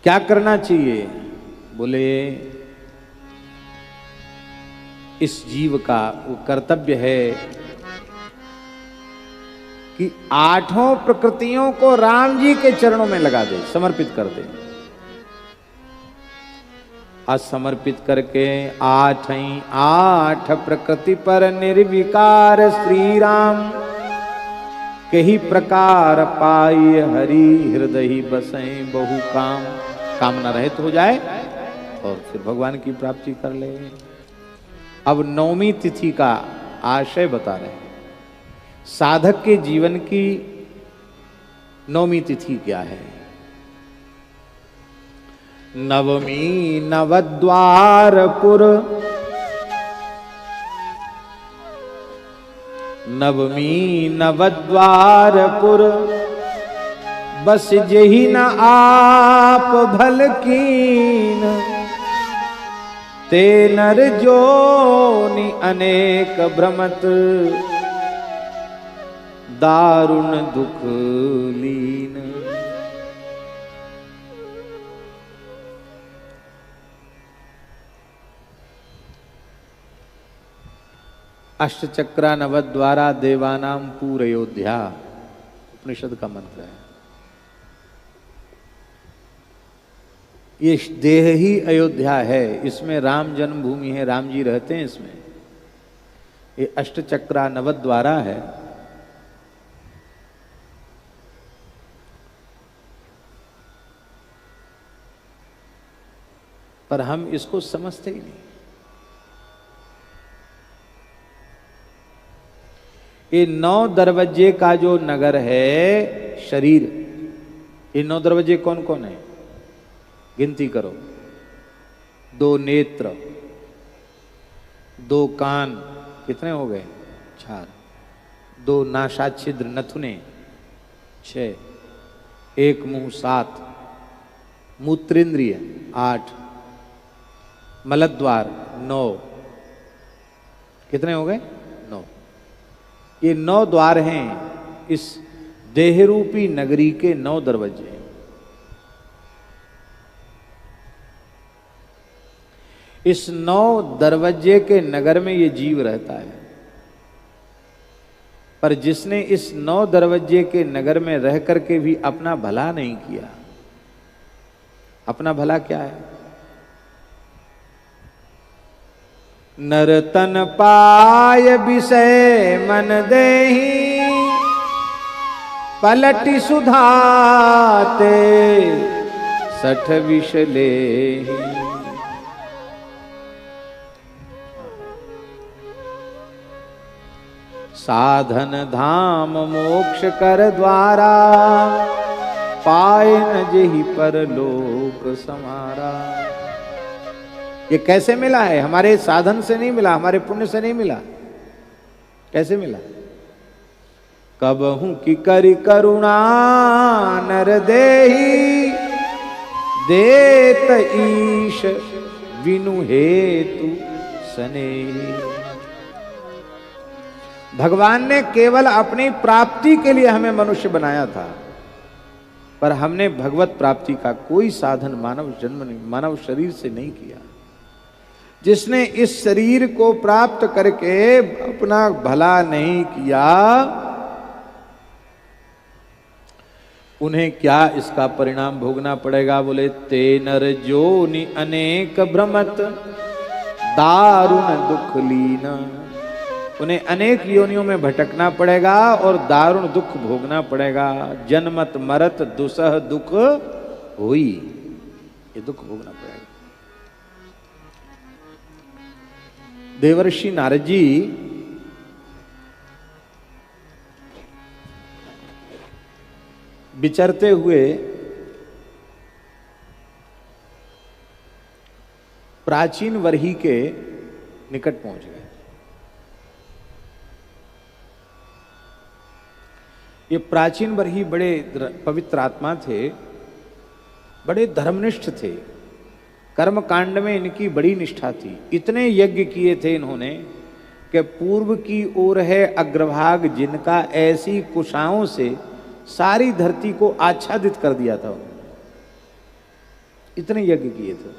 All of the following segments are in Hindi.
क्या करना चाहिए? बोले इस जीव का वो कर्तव्य है कि आठों प्रकृतियों को राम जी के चरणों में लगा दे, समर्पित कर दे। असमर्पित करके आठ प्रकृति पर निर्विकार श्री राम कही प्रकार पाई हरि हृदय बसई बहु काम। कामना रहित हो जाए और फिर भगवान की प्राप्ति कर ले। अब नवमी तिथि का आशय बता रहे हैं। साधक के जीवन की नवमी तिथि क्या है? नवमी नवद्वारपुर, नवमी नवद्वारपुर, बस जही न आप भल कीन, ते नर जोनि अनेक भ्रमत, दारुण दुख लीन। अष्टचक्रा नवद्वारा देवानाम पूर अयोध्या, उपनिषद का मंत्र है। ये देह ही अयोध्या है, इसमें राम जन्मभूमि है, राम जी रहते हैं इसमें। ये अष्टचक्रा नवद्वारा है। पर हम इसको समझते ही नहीं। ये 9 दरवाजे का जो नगर है शरीर, ये 9 दरवाजे कौन कौन है? गिनती करो। 2 नेत्र, 2 कान, कितने हो गए? 4। 2 नासाछिद्र नथुने, 6। 1 मुंह, 7। मूत्रेंद्रिय, 8। मलद्वार, 9। कितने हो गए? 9। ये 9 द्वार हैं इस देहरूपी नगरी के 9 दरवाजे। इस 9 दरवाजे के नगर में ये जीव रहता है। पर जिसने इस 9 दरवाजे के नगर में रह करके भी अपना भला नहीं किया। अपना भला क्या है? नरतन पाय विषय मन देहि, पलटि सुधाते 60 विष लेहि। साधन धाम मोक्ष कर द्वारा, पाए न जेहि परलोक समारा। ये कैसे मिला है? हमारे साधन से नहीं मिला, हमारे पुण्य से नहीं मिला। कैसे मिला? कबहू की करि करुणा नर देहि, देत ईश विनु हेतु सनेहि। भगवान ने केवल अपनी प्राप्ति के लिए हमें मनुष्य बनाया था, पर हमने भगवत प्राप्ति का कोई साधन मानव जन्म नहीं, मानव शरीर से नहीं किया। जिसने इस शरीर को प्राप्त करके अपना भला नहीं किया, उन्हें क्या इसका परिणाम भोगना पड़ेगा? बोले ते नर जोनि अनेक भ्रमत, दारुण दुख लीना। उन्हें अनेक योनियों में भटकना पड़ेगा और दारुण दुख भोगना पड़ेगा। जन्मत मरत दुसह दुख हुई, ये दुख भोगना पड़ेगा। देवर्षि नारद जी विचरते हुए प्राचीन वर्ही के निकट पहुंच गए। ये प्राचीन वर्ही बड़े पवित्र आत्मा थे, बड़े धर्मनिष्ठ थे। कर्म कांड में इनकी बड़ी निष्ठा थी। इतने यज्ञ किए थे इन्होंने कि पूर्व की ओर है अग्रभाग, जिनका ऐसी कुशाओं से सारी धरती को आच्छादित कर दिया था। इतने यज्ञ किए थे।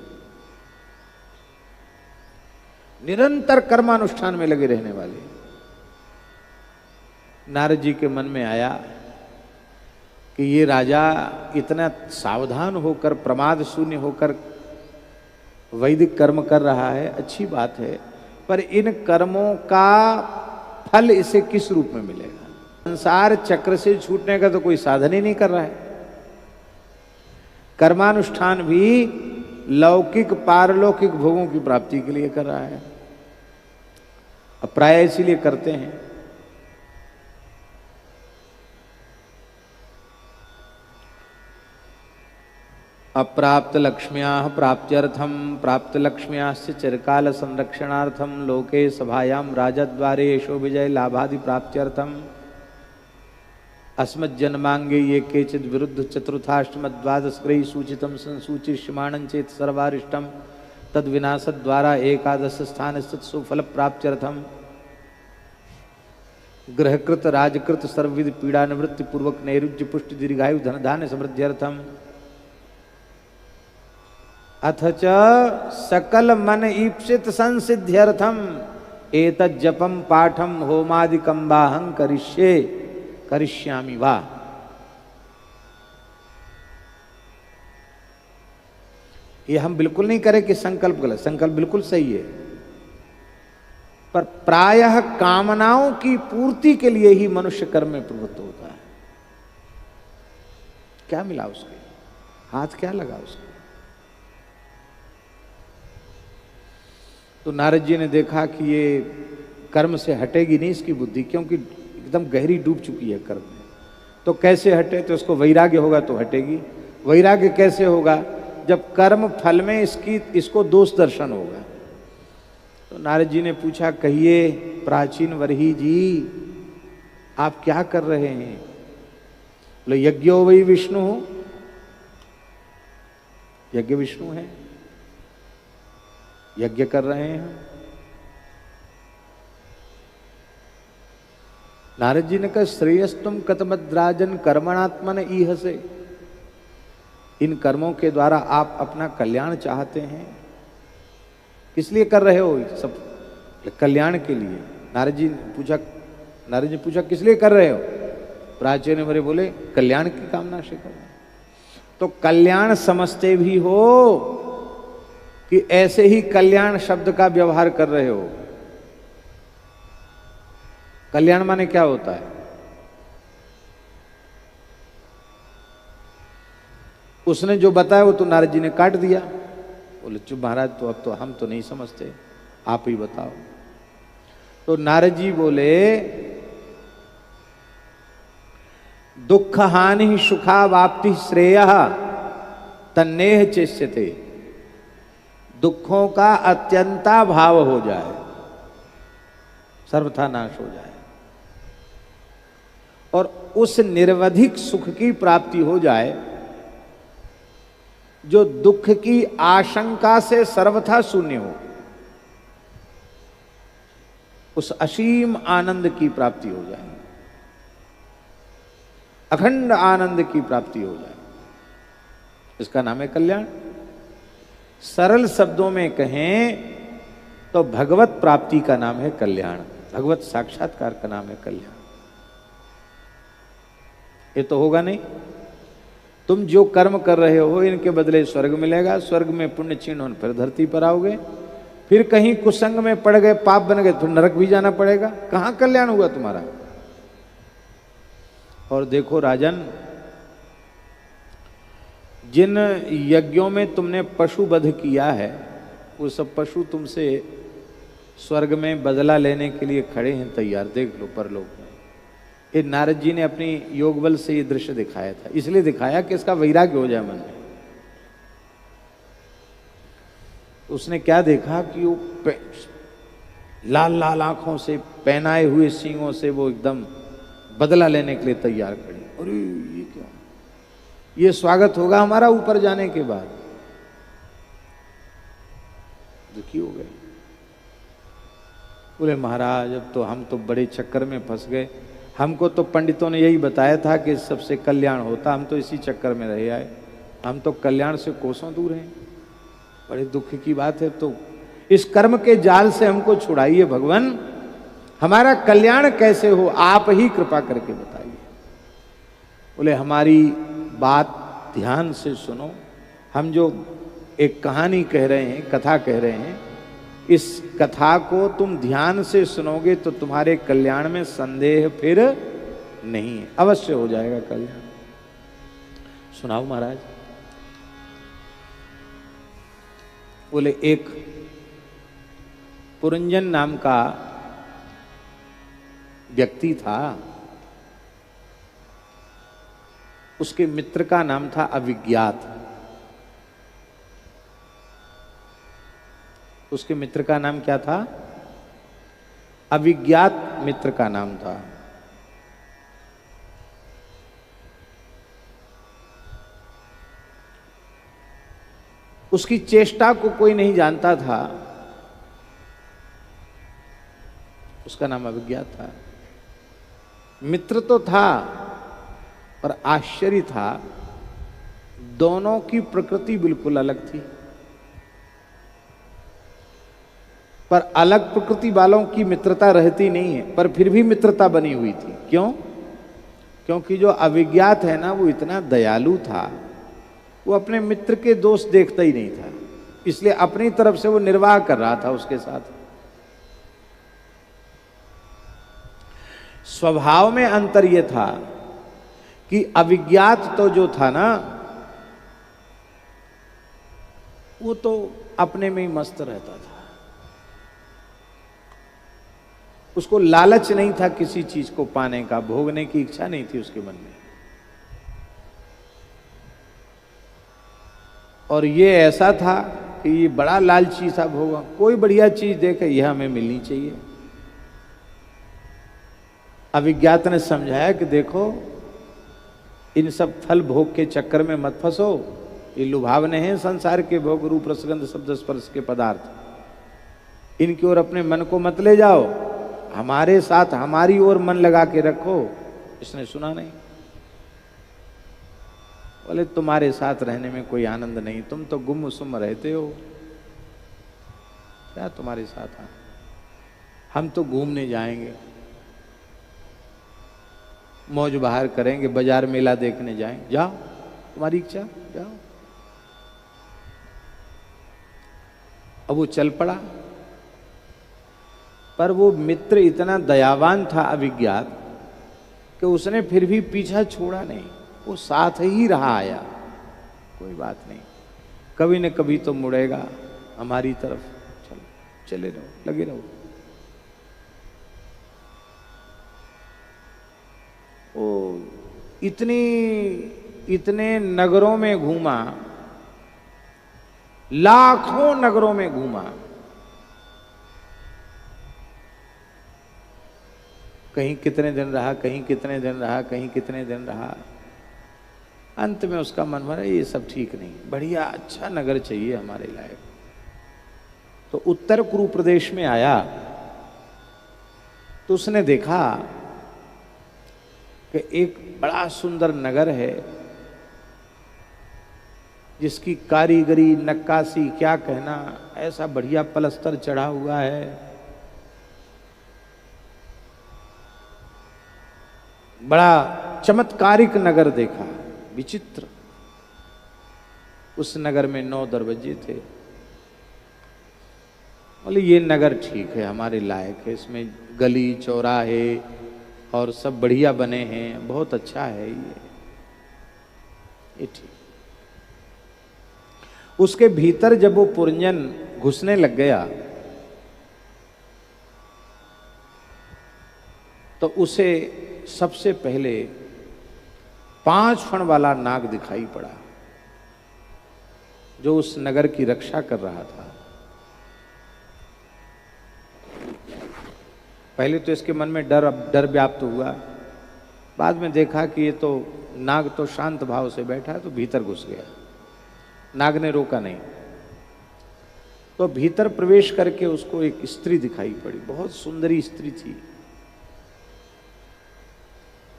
निरंतर कर्मानुष्ठान में लगे रहने वाले। नारद जी के मन में आया कि ये राजा इतना सावधान होकर, प्रमाद शून्य होकर वैदिक कर्म कर रहा है, अच्छी बात है, पर इन कर्मों का फल इसे किस रूप में मिलेगा? संसार चक्र से छूटने का तो कोई साधन ही नहीं कर रहा है। कर्मानुष्ठान भी लौकिक पारलौकिक भोगों की प्राप्ति के लिए कर रहा है। अब प्राय इसीलिए करते हैं। अप्राप्त लक्ष्म्या प्राप्त्यर्थम प्राप्त लक्ष्म्या चिरकाल संरक्षणार्थम लोके सभायाम राजद्वारे यशो विजय लाभादि प्राप्त्यर्थम अस्मज्जन्मांगे ये केचिद विरुद्ध चतुर्थाष्टमद्वादशग्रही सूचितम संसूचिष्यमाणं चेत सर्वारिष्टम तद विनाशद्वारा एकादश स्थान स्थित सुफल प्राप्त्यर्थम ग्रहकृत राजकृत सर्वविध पीड़ा निवृत्ति पूर्वक नैरुज्य पुष्टि दीर्घायु धन धान्य समृद्ध्यर्थम अथ च सकल मन ईप्सित संसिद्ध्यर्थम एतत् जपम पाठम होमादिकं बाहं करिष्यामि वा। ये हम बिल्कुल नहीं करें कि संकल्प गलत, संकल्प बिल्कुल सही है, पर प्रायः कामनाओं की पूर्ति के लिए ही मनुष्य कर्म में प्रवृत्त होता है। क्या मिला उसके हाथ, क्या लगा उसके? तो नारद जी ने देखा कि ये कर्म से हटेगी नहीं इसकी बुद्धि, क्योंकि एकदम गहरी डूब चुकी है कर्म में। तो कैसे हटे? तो उसको वैराग्य होगा तो हटेगी। वैराग्य कैसे होगा? जब कर्म फल में इसको दोष दर्शन होगा। तो नारद जी ने पूछा, कहिए प्राचीन वरही जी, आप क्या कर रहे हैं? बोले, यज्ञो वही विष्णु हो, यज्ञ विष्णु है, यज्ञ कर रहे हैं। नारद जी ने कहा, श्रेयस्तुम कतमद्राजन कर्मणात्मन ईह से, इन कर्मों के द्वारा आप अपना कल्याण चाहते हैं, किस लिए कर रहे हो? सब कल्याण के लिए। नारद जी ने पूछा किस लिए कर रहे हो? प्राचीन मेरे बोले, कल्याण की कामना से कर रहे हो। तो कल्याण समझते भी हो कि ऐसे ही कल्याण शब्द का व्यवहार कर रहे हो? कल्याण माने क्या होता है? उसने जो बताया वो तो नारद जी ने काट दिया। बोले, चुप महाराज, तो अब तो हम तो नहीं समझते, आप ही बताओ। तो नारद जी बोले, दुख हानि सुखा वाप्ति श्रेय तन्नेह चेष्यते, दुखों का अत्यंता भाव हो जाए, सर्वथा नाश हो जाए, और उस निर्वधिक सुख की प्राप्ति हो जाए जो दुख की आशंका से सर्वथा शून्य हो, उस असीम आनंद की प्राप्ति हो जाए, अखंड आनंद की प्राप्ति हो जाए, इसका नाम है कल्याण। सरल शब्दों में कहें तो भगवत प्राप्ति का नाम है कल्याण, भगवत साक्षात्कार का नाम है कल्याण। ये तो होगा नहीं। तुम जो कर्म कर रहे हो इनके बदले स्वर्ग मिलेगा, स्वर्ग में पुण्य क्षीण होने फिर धरती पर आओगे, फिर कहीं कुसंग में पड़ गए, पाप बन गए, फिर नरक भी जाना पड़ेगा। कहां कल्याण हुआ तुम्हारा? और देखो राजन, जिन यज्ञों में तुमने पशु वध किया है, वो सब पशु तुमसे स्वर्ग में बदला लेने के लिए खड़े हैं तैयार। देख लो परलोक में। ये नारद जी ने अपनी योग बल से ये दृश्य दिखाया था, इसलिए दिखाया कि इसका वैराग्य हो जाए मन में। उसने क्या देखा कि वो लाल लाल आंखों से, पहनाए हुए सींगों से वो एकदम बदला लेने के लिए तैयार खड़ी। अरे ये क्या, ये स्वागत होगा हमारा ऊपर जाने के बाद। दुखी हो गए, बोले महाराज अब तो हम तो बड़े चक्कर में फंस गए, हमको तो पंडितों ने यही बताया था कि सबसे कल्याण होता, हम तो इसी चक्कर में रहे आए, हम तो कल्याण से कोसों दूर हैं। बड़े दुख की बात है। तो इस कर्म के जाल से हमको छुड़ाइए भगवान, हमारा कल्याण कैसे हो आप ही कृपा करके बताइए। बोले हमारी बात ध्यान से सुनो, हम जो एक कहानी कह रहे हैं, कथा कह रहे हैं, इस कथा को तुम ध्यान से सुनोगे तो तुम्हारे कल्याण में संदेह फिर नहीं है, अवश्य हो जाएगा कल्याण। सुनाओ महाराज। बोले एक पुरंजन नाम का व्यक्ति था, उसके मित्र का नाम था अविज्ञात। उसके मित्र का नाम क्या था? अविज्ञात मित्र का नाम था। उसकी चेष्टा को कोई नहीं जानता था, उसका नाम अविज्ञात था। मित्र तो था पर आश्चर्य था, दोनों की प्रकृति बिल्कुल अलग थी। पर अलग प्रकृति वालों की मित्रता रहती नहीं है, पर फिर भी मित्रता बनी हुई थी। क्यों? क्योंकि जो अविज्ञात है ना, वो इतना दयालु था, वो अपने मित्र के दोष देखता ही नहीं था, इसलिए अपनी तरफ से वो निर्वाह कर रहा था उसके साथ। स्वभाव में अंतर यह था कि अविज्ञात तो जो था ना, वो तो अपने में ही मस्त रहता था, उसको लालच नहीं था किसी चीज को पाने का, भोगने की इच्छा नहीं थी उसके मन में। और ये ऐसा था कि ये बड़ा लालची था, भोगा कोई बढ़िया चीज देखे यह हमें मिलनी चाहिए। अविज्ञात ने समझाया कि देखो, इन सब फल भोग के चक्कर में मत फंसो, ये लुभावने हैं संसार के भोग, रूप रसगंध शब्द स्पर्श के पदार्थ, इनकी ओर अपने मन को मत ले जाओ, हमारे साथ हमारी ओर मन लगा के रखो। इसने सुना नहीं। बोले तुम्हारे साथ रहने में कोई आनंद नहीं, तुम तो गुमसुम रहते हो, क्या तुम्हारे साथ आना, हम तो घूमने जाएंगे, मौज बहार करेंगे, बाजार मेला देखने जाएंगे, जाओ तुम्हारी इच्छा जाओ। अब वो चल पड़ा, पर वो मित्र इतना दयावान था अविज्ञात कि उसने फिर भी पीछा छोड़ा नहीं, वो साथ ही रहा आया। कोई बात नहीं, कभी न कभी तो मुड़ेगा हमारी तरफ, चलो चले रहो, लगे रहो। ओ इतने नगरों में घूमा, लाखों नगरों में घूमा, कहीं कितने दिन रहा, कहीं कितने दिन रहा, कहीं कितने दिन रहा। अंत में उसका मन भरा, ये सब ठीक नहीं, बढ़िया अच्छा नगर चाहिए हमारे लायक। तो उत्तर कुरु प्रदेश में आया तो उसने देखा कि एक बड़ा सुंदर नगर है, जिसकी कारीगरी नक्काशी क्या कहना, ऐसा बढ़िया पलस्तर चढ़ा हुआ है, बड़ा चमत्कारिक नगर देखा, विचित्र। उस नगर में 9 दरवाजे थे। बोले ये नगर ठीक है, हमारे लायक है, इसमें गली चौराहे और सब बढ़िया बने हैं, बहुत अच्छा है ये ठीक। उसके भीतर जब वो पुरंजन घुसने लग गया तो उसे सबसे पहले 5 फण वाला नाग दिखाई पड़ा, जो उस नगर की रक्षा कर रहा था। पहले तो इसके मन में डर व्याप्त हुआ, बाद में देखा कि ये तो नाग तो शांत भाव से बैठा है, तो भीतर घुस गया। नाग ने रोका नहीं, तो भीतर प्रवेश करके उसको एक स्त्री दिखाई पड़ी, बहुत सुंदरी स्त्री थी।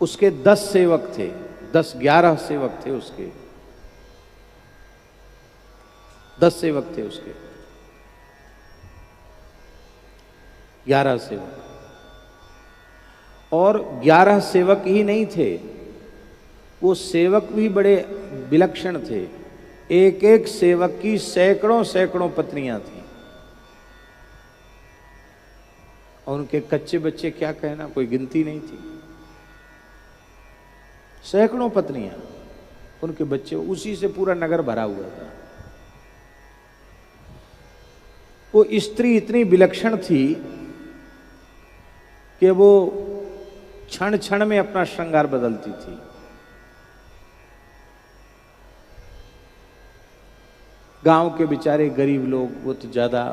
उसके 10 सेवक थे, 10-11 सेवक थे उसके। 10 सेवक थे उसके, 11 सेवक। और 11 सेवक ही नहीं थे, वो सेवक भी बड़े विलक्षण थे। एक एक सेवक की सैकड़ों सैकड़ों पत्नियां थी, और उनके कच्चे बच्चे क्या कहना, कोई गिनती नहीं थी। सैकड़ों पत्नियां, उनके बच्चे, उसी से पूरा नगर भरा हुआ था। वो स्त्री इतनी विलक्षण थी कि वो क्षण क्षण में अपना श्रृंगार बदलती थी। गांव के बेचारे गरीब लोग, वो तो ज्यादा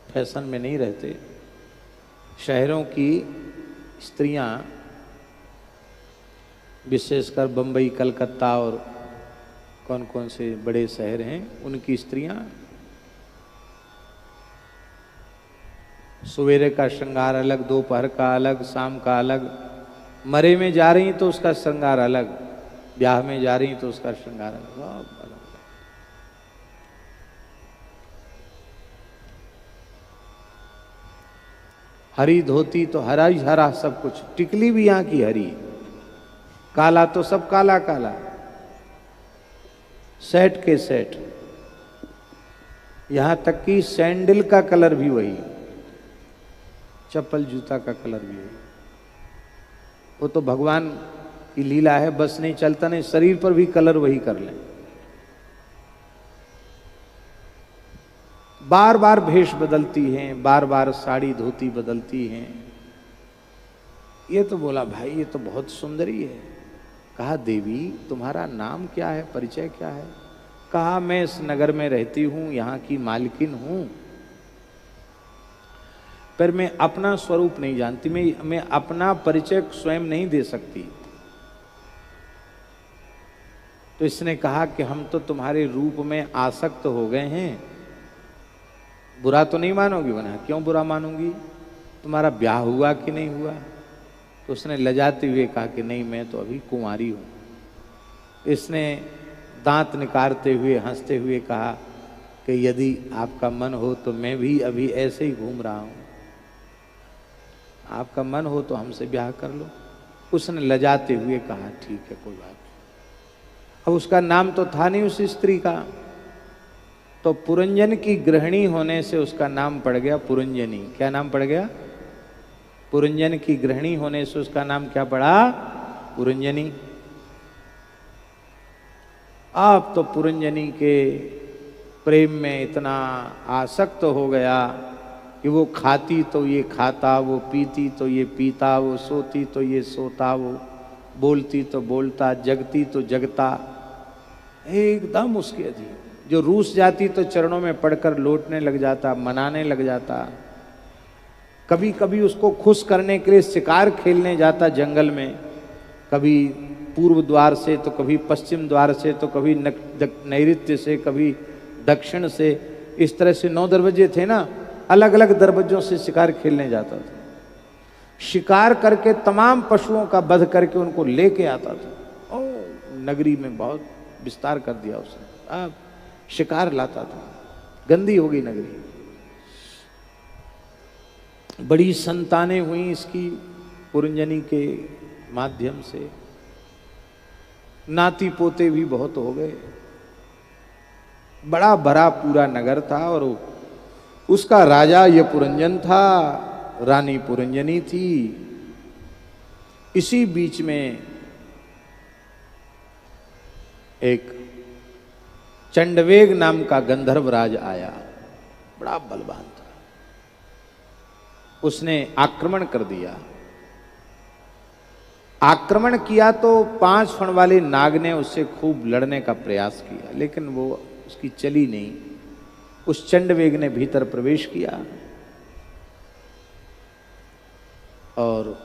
फैशन में नहीं रहते। शहरों की स्त्रियां, विशेषकर बंबई, कलकत्ता और कौन कौन से बड़े शहर हैं, उनकी स्त्रियां सवेरे का श्रृंगार अलग, दोपहर का अलग, शाम का अलग। मरे में जा रही तो उसका श्रृंगार अलग, ब्याह में जा रही तो उसका श्रृंगार अलग। हरी धोती तो हरा ही हरा सब कुछ, टिकली भी यहाँ की हरी, काला तो सब काला काला, सेट के सेट, यहां तक कि सैंडल का कलर भी वही, चप्पल जूता का कलर भी वही। वो तो भगवान की लीला है, बस नहीं चलता नहीं, शरीर पर भी कलर वही कर लें। बार बार भेष बदलती हैं, बार बार साड़ी धोती बदलती हैं। ये तो बोला भाई ये तो बहुत सुंदरी है। कहा देवी तुम्हारा नाम क्या है, परिचय क्या है? कहा मैं इस नगर में रहती हूं, यहाँ की मालकिन हूं, पर मैं अपना स्वरूप नहीं जानती, मैं अपना परिचय स्वयं नहीं दे सकती। तो इसने कहा कि हम तो तुम्हारे रूप में आसक्त हो गए हैं, बुरा तो नहीं मानोगी? बना क्यों बुरा मानूंगी, तुम्हारा ब्याह हुआ कि नहीं हुआ? तो उसने लजाते हुए कहा कि नहीं मैं तो अभी कुंवारी हूं। इसने दांत निकारते हुए हंसते हुए कहा कि यदि आपका मन हो तो मैं भी अभी ऐसे ही घूम रहा हूं, आपका मन हो तो हमसे ब्याह कर लो। उसने लजाते हुए कहा ठीक है कोई बात नहीं। अब उसका नाम तो था नहीं उस स्त्री का, तो पुरंजन की गृहिणी होने से उसका नाम पड़ गया पुरंजनी। क्या नाम पड़ गया? पुरंजन की गृहिणी होने से उसका नाम क्या पड़ा? पुरंजनी। आप तो पुरंजनी के प्रेम में इतना आसक्त हो गया कि वो खाती तो ये खाता, वो पीती तो ये पीता, वो सोती तो ये सोता, वो बोलती तो बोलता, जगती तो जगता, एकदम उसके अधीन। जो रूस जाती तो चरणों में पड़कर लौटने लग जाता, मनाने लग जाता। कभी कभी उसको खुश करने के लिए शिकार खेलने जाता जंगल में, कभी पूर्व द्वार से तो कभी पश्चिम द्वार से तो कभी नैऋत्य से कभी दक्षिण से। इस तरह से 9 दरवाजे थे ना, अलग अलग दरवाजों से शिकार खेलने जाता था। शिकार करके तमाम पशुओं का वध करके उनको लेके आता था। ओ नगरी में बहुत विस्तार कर दिया उसने, अब शिकार लाता था। गंदी हो गई नगरी, बड़ी संतानें हुई इसकी पुरंजनी के माध्यम से, नाती पोते भी बहुत हो गए। बड़ा भरा पूरा नगर था और उसका राजा ये पुरंजन था, रानी पुरंजनी थी। इसी बीच में एक चंडवेग नाम का गंधर्वराज आया, बड़ा बलवान था। उसने आक्रमण कर दिया। आक्रमण किया तो 5 फण वाले नाग ने उससे खूब लड़ने का प्रयास किया, लेकिन वो उसकी चली नहीं। उस चंडवेग ने भीतर प्रवेश किया और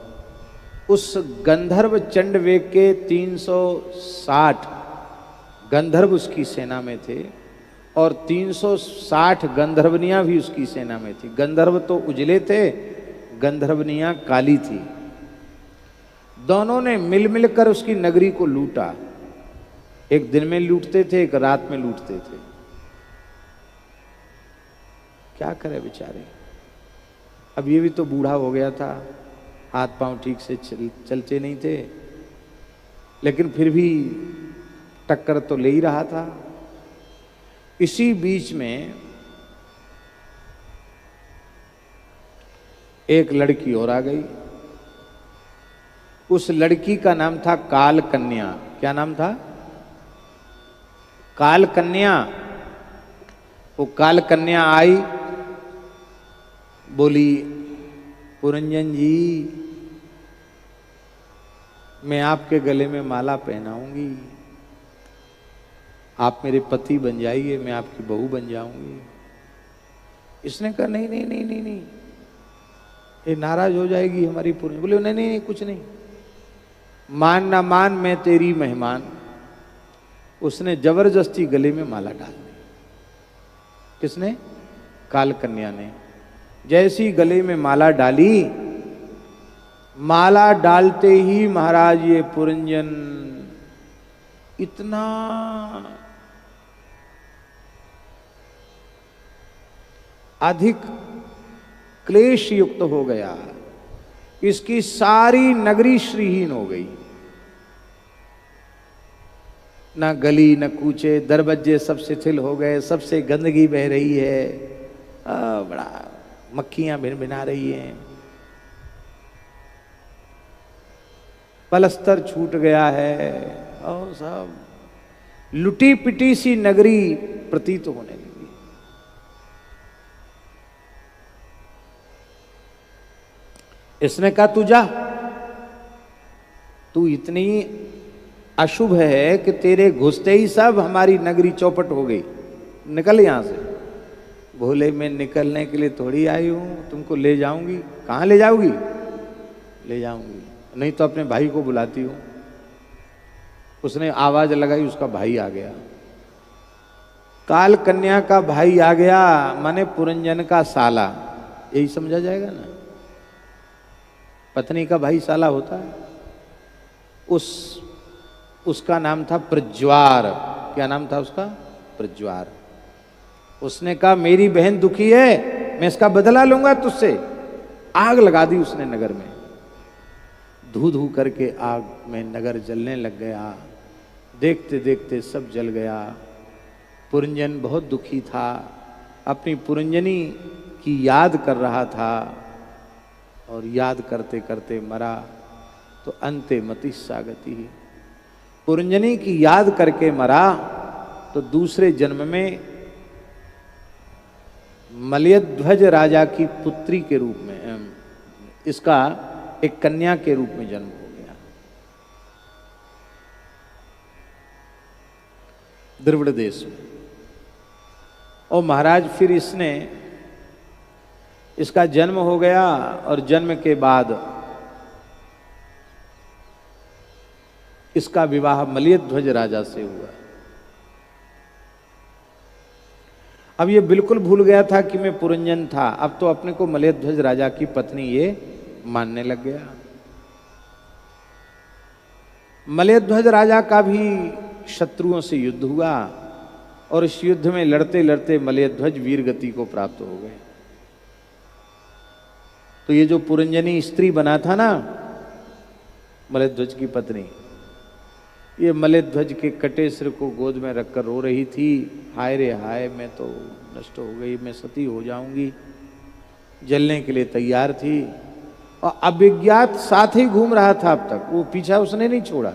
उस गंधर्व चंडवेग के 360 गंधर्व उसकी सेना में थे और 360 गंधर्वनियां भी उसकी सेना में थी। गंधर्व तो उजले थे, गंधर्वनियां काली थी। दोनों ने मिल मिलकर उसकी नगरी को लूटा। एक दिन में लूटते थे, एक रात में लूटते थे। क्या करे बेचारे। अब ये भी तो बूढ़ा हो गया था, हाथ पांव ठीक से चलते नहीं थे, लेकिन फिर भी टक्कर तो ले ही रहा था। इसी बीच में एक लड़की और आ गई। उस लड़की का नाम था काल कन्या। क्या नाम था? काल कन्या। वो काल कन्या आई, बोली पुरंजन जी, मैं आपके गले में माला पहनाऊंगी, आप मेरे पति बन जाइए, मैं आपकी बहू बन जाऊंगी। इसने कहा नहीं नहीं नहीं नहीं नहीं, ये नाराज हो जाएगी हमारी पुरंजन। बोले नहीं नहीं नहीं, कुछ नहीं, मान ना मान, मैं तेरी मेहमान। उसने जबरदस्ती गले में माला डाल दी। किसने? काल कन्या ने। जैसी गले में माला डाली, माला डालते ही महाराज ये पुरंजन इतना अधिक क्लेश युक्त हो गया, इसकी सारी नगरी श्रीहीन हो गई। ना गली न कूचे, दरवाजे सब शिथिल हो गए, सबसे गंदगी बह रही है, बड़ा मक्खियां भिन-भिना रही हैं, पलस्तर छूट गया है और सब लुटी पिटी सी नगरी प्रतीत होने लगी। इसने कहा तू जा, तू इतनी अशुभ है कि तेरे घुसते ही सब हमारी नगरी चौपट हो गई, निकल यहां से। बोले मैं निकलने के लिए थोड़ी आई हूं, तुमको ले जाऊंगी। कहां ले जाऊंगी? ले जाऊंगी, नहीं तो अपने भाई को बुलाती हूं। उसने आवाज लगाई, उसका भाई आ गया। काल कन्या का भाई आ गया, माने पुरंजन का साला, यही समझा जाएगा ना। पत्नी का भाई साला होता है। उसका नाम था प्रज्वार। क्या नाम था उसका? प्रज्वार। उसने कहा मेरी बहन दुखी है, मैं इसका बदला लूंगा तुझसे। आग लगा दी उसने नगर में। धू धू करके आग में नगर जलने लग गया। देखते देखते सब जल गया। पुरंजन बहुत दुखी था, अपनी पुरंजनी की याद कर रहा था और याद करते करते मरा। तो अंते मति सागति, पुरंजनी की याद करके मरा तो दूसरे जन्म में मलयध्वज राजा की पुत्री के रूप में, इसका एक कन्या के रूप में जन्म हो गया। द्रविड़ देश में। और महाराज फिर इसका जन्म हो गया और जन्म के बाद इसका विवाह मलयध्वज राजा से हुआ। अब ये बिल्कुल भूल गया था कि मैं पुरंजन था, अब तो अपने को मलयध्वज राजा की पत्नी ये मानने लग गया। मलयध्वज राजा का भी शत्रुओं से युद्ध हुआ और इस युद्ध में लड़ते लड़ते मलयध्वज वीर गति को प्राप्त हो गए। तो ये जो पुरंजनी स्त्री बना था ना, मलयध्वज की पत्नी, ये मलयध्वज के कटे सिर को गोद में रखकर रो रही थी, हाय रे हाय, मैं तो नष्ट हो गई, मैं सती हो जाऊंगी। जलने के लिए तैयार थी और अभिज्ञात साथ ही घूम रहा था। अब तक वो पीछा उसने नहीं छोड़ा।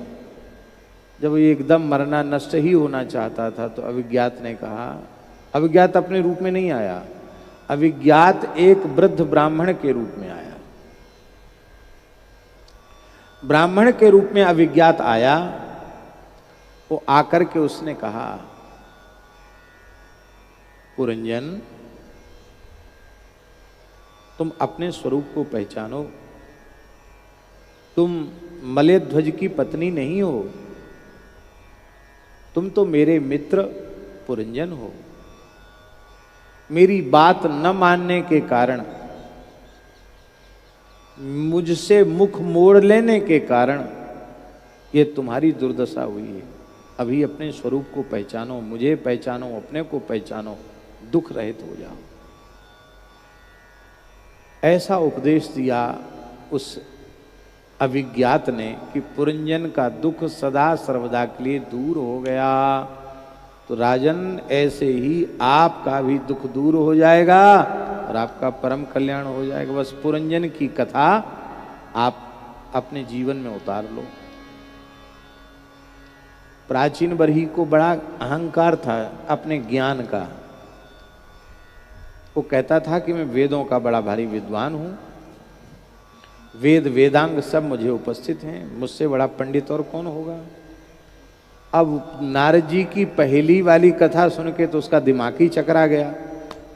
जब ये एकदम मरना नष्ट ही होना चाहता था तो अभिज्ञात ने कहा, अभिज्ञात अपने रूप में नहीं आया, अभिज्ञात एक वृद्ध ब्राह्मण के रूप में आया। ब्राह्मण के रूप में अभिज्ञात आया। वो आकर के उसने कहा, पुरंजन तुम अपने स्वरूप को पहचानो, तुम मलयध्वज की पत्नी नहीं हो, तुम तो मेरे मित्र पुरंजन हो। मेरी बात न मानने के कारण, मुझसे मुख मोड़ लेने के कारण ये तुम्हारी दुर्दशा हुई है। अभी अपने स्वरूप को पहचानो, मुझे पहचानो, अपने को पहचानो, दुख रहित हो जाओ। ऐसा उपदेश दिया उस अभिज्ञात ने कि पुरंजन का दुख सदा सर्वदा के लिए दूर हो गया। तो राजन, ऐसे ही आपका भी दुख दूर हो जाएगा और आपका परम कल्याण हो जाएगा। बस पुरंजन की कथा आप अपने जीवन में उतार लो। प्राचीन बरही को बड़ा अहंकार था अपने ज्ञान का। वो कहता था कि मैं वेदों का बड़ा भारी विद्वान हूं, वेद वेदांग सब मुझे उपस्थित हैं, मुझसे बड़ा पंडित और कौन होगा। अब नारद जी की पहली वाली कथा सुन के तो उसका दिमाग ही चकरा गया।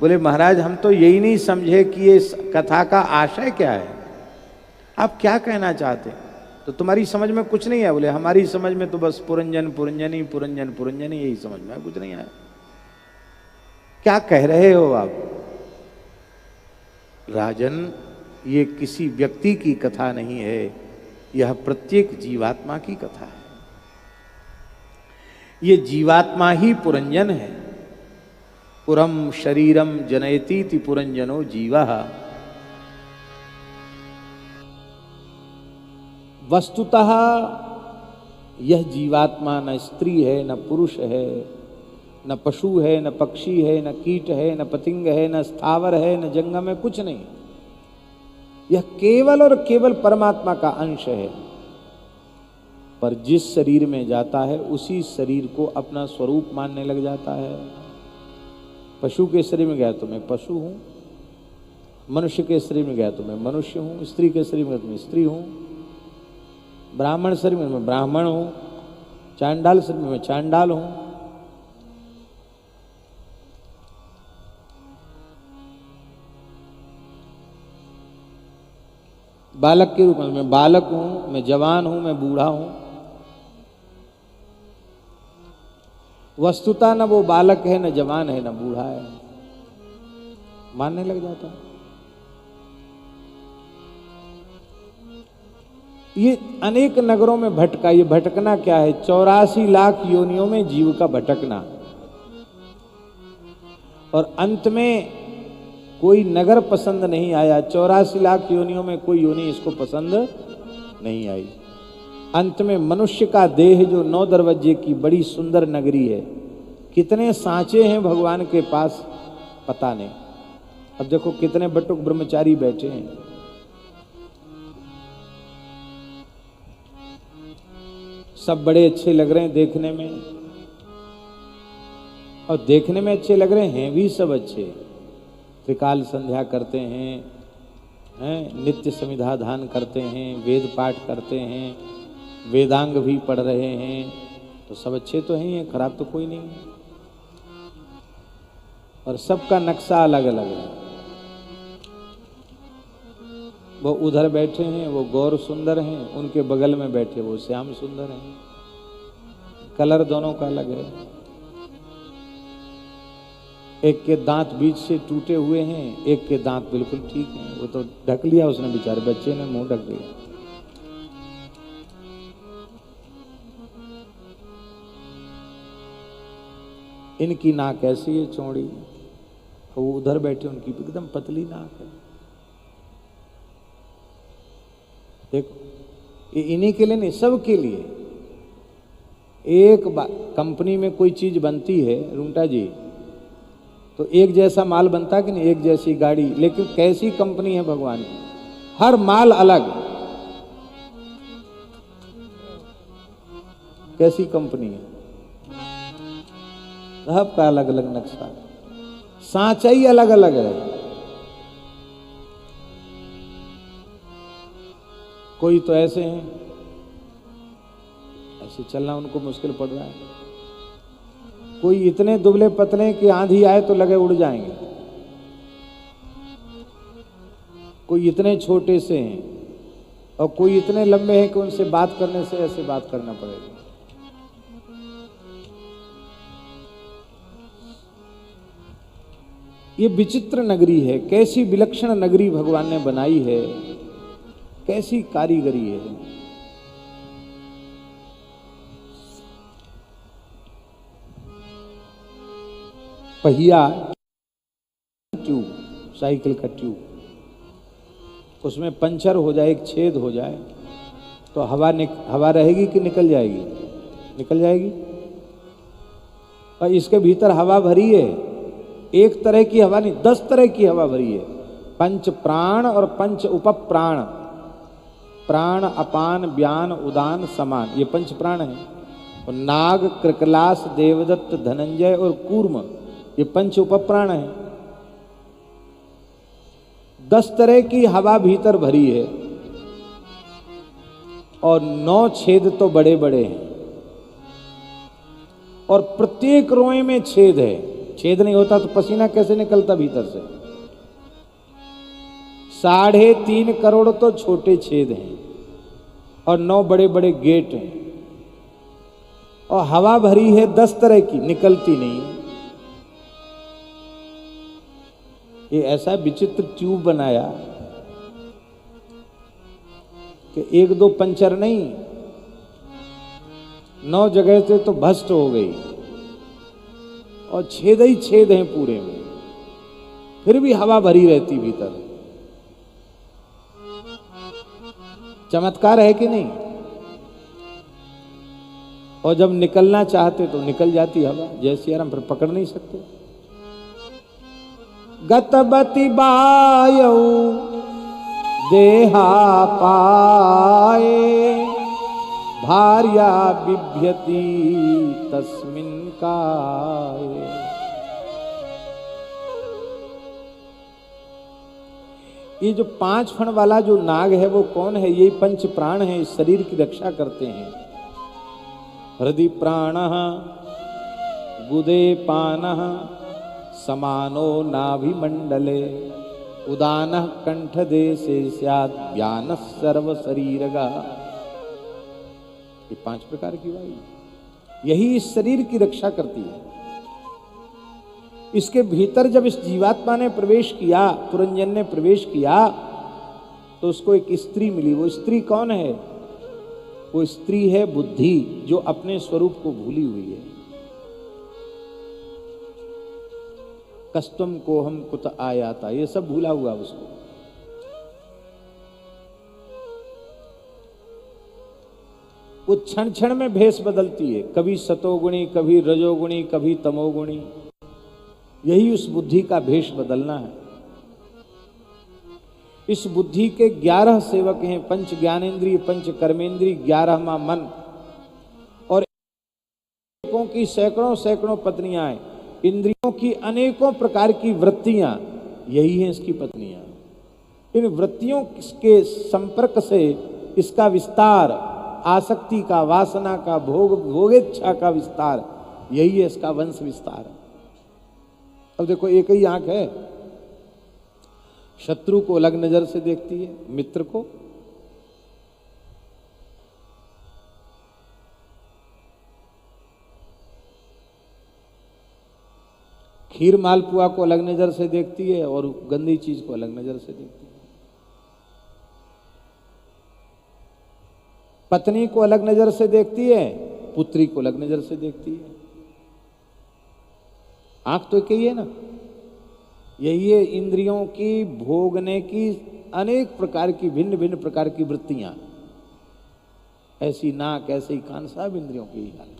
बोले महाराज, हम तो यही नहीं समझे कि ये कथा का आशय क्या है, आप क्या कहना चाहते हैं। तो तुम्हारी समझ में कुछ नहीं है। बोले हमारी समझ में तो बस पुरंजन पुरंजनी पुरंजन पुरंजनी यही समझ में, कुछ नहीं आया। क्या कह रहे हो आप। राजन, ये किसी व्यक्ति की कथा नहीं है, यह प्रत्येक जीवात्मा की कथा है। ये जीवात्मा ही पुरंजन है। पुरम शरीरम जनयतीति पुरंजनो जीवः। वस्तुतः यह जीवात्मा न स्त्री है, न पुरुष है, न पशु है, न पक्षी है, न कीट है, न पतिंग है, न स्थावर है, न जंगम है, कुछ नहीं। यह केवल और केवल परमात्मा का अंश है। पर जिस शरीर में जाता है उसी शरीर को अपना स्वरूप मानने लग जाता है। पशु के शरीर में गया तो मैं पशु हूं, मनुष्य के शरीर में गया तो मैं मनुष्य हूं, स्त्री के शरीर में तो मैं स्त्री हूं, ब्राह्मण शरीर में मैं ब्राह्मण हूं, चांडाल शरीर में मैं चांडाल हूं। बालक के रूप में मैं बालक हूं, मैं जवान हूं, मैं बूढ़ा हूं। वस्तुतः न वो बालक है, न जवान है, न बूढ़ा है, मानने लग जाता है। ये अनेक नगरों में भटका। ये भटकना क्या है? 84 लाख योनियों में जीव का भटकना, और अंत में कोई नगर पसंद नहीं आया। 84 लाख योनियों में कोई योनि इसको पसंद नहीं आई। अंत में मनुष्य का देह जो 9 दरवाजे की बड़ी सुंदर नगरी है, कितने सांचे हैं भगवान के पास पता नहीं। अब देखो कितने बटुक ब्रह्मचारी बैठे हैं। सब बड़े अच्छे लग रहे हैं देखने में, और देखने में अच्छे लग रहे हैं भी सब अच्छे। त्रिकाल संध्या करते हैं, नित्य समिधाधान करते हैं, वेद पाठ करते हैं, वेदांग भी पढ़ रहे हैं, तो सब अच्छे तो हैं, खराब तो कोई नहीं है। और सबका नक्शा अलग अलग है। वो उधर बैठे हैं वो गौर सुंदर हैं, उनके बगल में बैठे वो श्याम सुंदर हैं। कलर दोनों का अलग है। एक के दांत बीच से टूटे हुए हैं, एक के दांत बिल्कुल ठीक हैं। वो तो ढक लिया उसने, बेचारे बच्चे ने मुंह ढक लिया। इनकी नाक ऐसी है चौड़ी, वो उधर बैठे उनकी एकदम पतली नाक है। देखो, ये इन्हीं के लिए नहीं, सब के लिए। एक कंपनी में कोई चीज बनती है रुंटा जी, तो एक जैसा माल बनता कि नहीं, एक जैसी गाड़ी। लेकिन कैसी कंपनी है भगवान की, हर माल अलग। कैसी कंपनी है, सबका अलग अलग नक्शा, सांचा ही अलग अलग है। कोई तो ऐसे हैं, ऐसे चलना उनको मुश्किल पड़ रहा है। कोई इतने दुबले पतले कि आंधी आए तो लगे उड़ जाएंगे। कोई इतने छोटे से हैं, और कोई इतने लंबे हैं कि उनसे बात करने से ऐसे बात करना पड़ेगा। ये विचित्र नगरी है, कैसी विलक्षण नगरी भगवान ने बनाई है, कैसी कारीगरी है। पहिया ट्यूब, साइकिल का ट्यूब, उसमें पंचर हो जाए, एक छेद हो जाए, तो हवा रहेगी कि निकल जाएगी? निकल जाएगी। और इसके भीतर हवा भरी है, एक तरह की हवा नहीं, 10 तरह की हवा भरी है। पंच प्राण और पंच उपप्राण, प्राण अपान व्यान उदान समान, ये पंच प्राण है। और नाग कृकलास देवदत्त धनंजय और कूर्म, ये पंच उपप्राण है। 10 तरह की हवा भीतर भरी है और 9 छेद तो बड़े बड़े हैं और प्रत्येक रोए में छेद है। छेद नहीं होता तो पसीना कैसे निकलता भीतर से? 3.5 करोड़ तो छोटे छेद हैं और 9 बड़े बड़े गेट हैं और हवा भरी है 10 तरह की, निकलती नहीं है। ये ऐसा विचित्र ट्यूब बनाया कि 1-2 पंचर नहीं, 9 जगह से तो भ्रष्ट हो गई और छेद ही छेद हैं पूरे में, फिर भी हवा भरी रहती भीतर। चमत्कार है कि नहीं? और जब निकलना चाहते तो निकल जाती हवा, जैसी हम फिर पकड़ नहीं सकते। गतबति बायौ देहा पाए, भार्या बिभ्यति तस्मिन् काये। ये जो 5 फण वाला जो नाग है वो कौन है? ये पंच प्राण है, इस शरीर की रक्षा करते हैं। हृदि प्राणः गुदे पानः समानो नाभिमंडले, उदानः कंठ देशे स्यात् व्यानः सर्व शरीरगा। ये 5 प्रकार की वायु, यही इस शरीर की रक्षा करती है। इसके भीतर जब इस जीवात्मा ने प्रवेश किया, पुरंजन ने प्रवेश किया, तो उसको एक स्त्री मिली। वो स्त्री कौन है? वो स्त्री है बुद्धि, जो अपने स्वरूप को भूली हुई है। कस्तम को हम कुत आयाता, ये सब भूला हुआ उसको। वो क्षण क्षण में भेष बदलती है, कभी सतोगुणी, कभी रजोगुणी, कभी तमोगुणी। यही उस बुद्धि का भेष बदलना है। इस बुद्धि के 11 सेवक हैं, पंच ज्ञानेन्द्रिय, पंच कर्मेंद्रिय, 11वां मन, और की सैकड़ों सैकड़ों पत्नियां हैं। इंद्रियों की अनेकों प्रकार की वृत्तियां, यही हैं इसकी पत्नियां। इन वृत्तियों के संपर्क से इसका विस्तार, आसक्ति का, वासना का, भोगेच्छा का विस्तार, यही है इसका वंश विस्तार। अब देखो, एक ही आंख है, शत्रु को अलग नजर से देखती है, मित्र को। खीर मालपुआ को अलग नजर से देखती है और गंदी चीज को अलग नजर से देखती है। पत्नी को अलग नजर से देखती है, पुत्री को अलग नजर से देखती है। आंख तो एक ही है ना। यही है इंद्रियों की भोगने की अनेक प्रकार की, भिन्न भिन्न प्रकार की वृत्तियां। ऐसी नाक, ऐसे ही कान, सब इंद्रियों की हालत।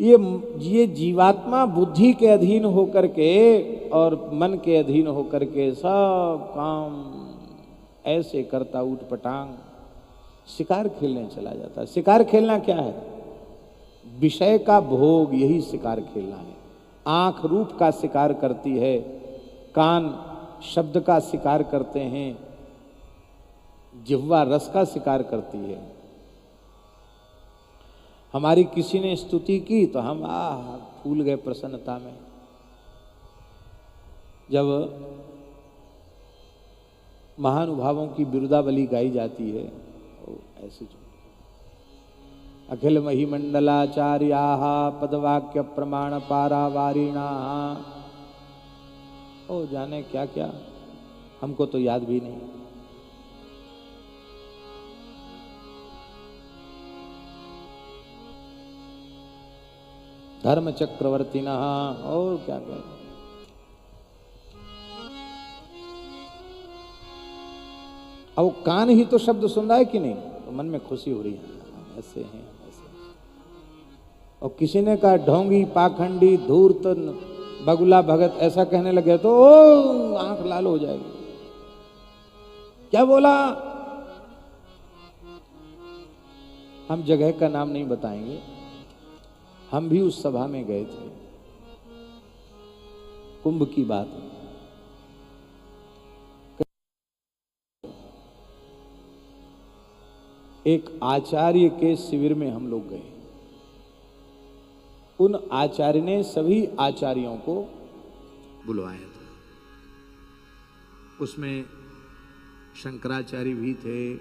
ये जीवात्मा बुद्धि के अधीन होकर के और मन के अधीन होकर के सब काम ऐसे करता, उठपटांग शिकार खेलने चला जाता है। शिकार खेलना क्या है? विषय का भोग, यही शिकार खेलना है। आंख रूप का शिकार करती है, कान शब्द का शिकार करते हैं, जिह्वा रस का शिकार करती है। हमारी किसी ने स्तुति की तो हम फूल गए प्रसन्नता में। जब महानुभावों की बिरुदावली गाई जाती है तो ऐसे अखिल महिमंडलाचार्या पदवाक्य प्रमाण पारावारिणा, ओ जाने क्या क्या, हमको तो याद भी नहीं। धर्म चक्रवर्ती और क्या क्या। अब वो कान ही तो शब्द सुन रहा है कि नहीं, तो मन में खुशी हो रही है, ऐसे हैं ऐसे। और किसी ने कहा ढोंगी, पाखंडी, धूर्त, बगुला, भगत ऐसा कहने लगे तो ओ आंख लाल हो जाएगी। क्या बोला? हम जगह का नाम नहीं बताएंगे, हम भी उस सभा में गए थे, कुंभ की बात। एक आचार्य के शिविर में हम लोग गए। उन आचार्य ने सभी आचार्यों को बुलवाया था। उसमें शंकराचार्य भी थे,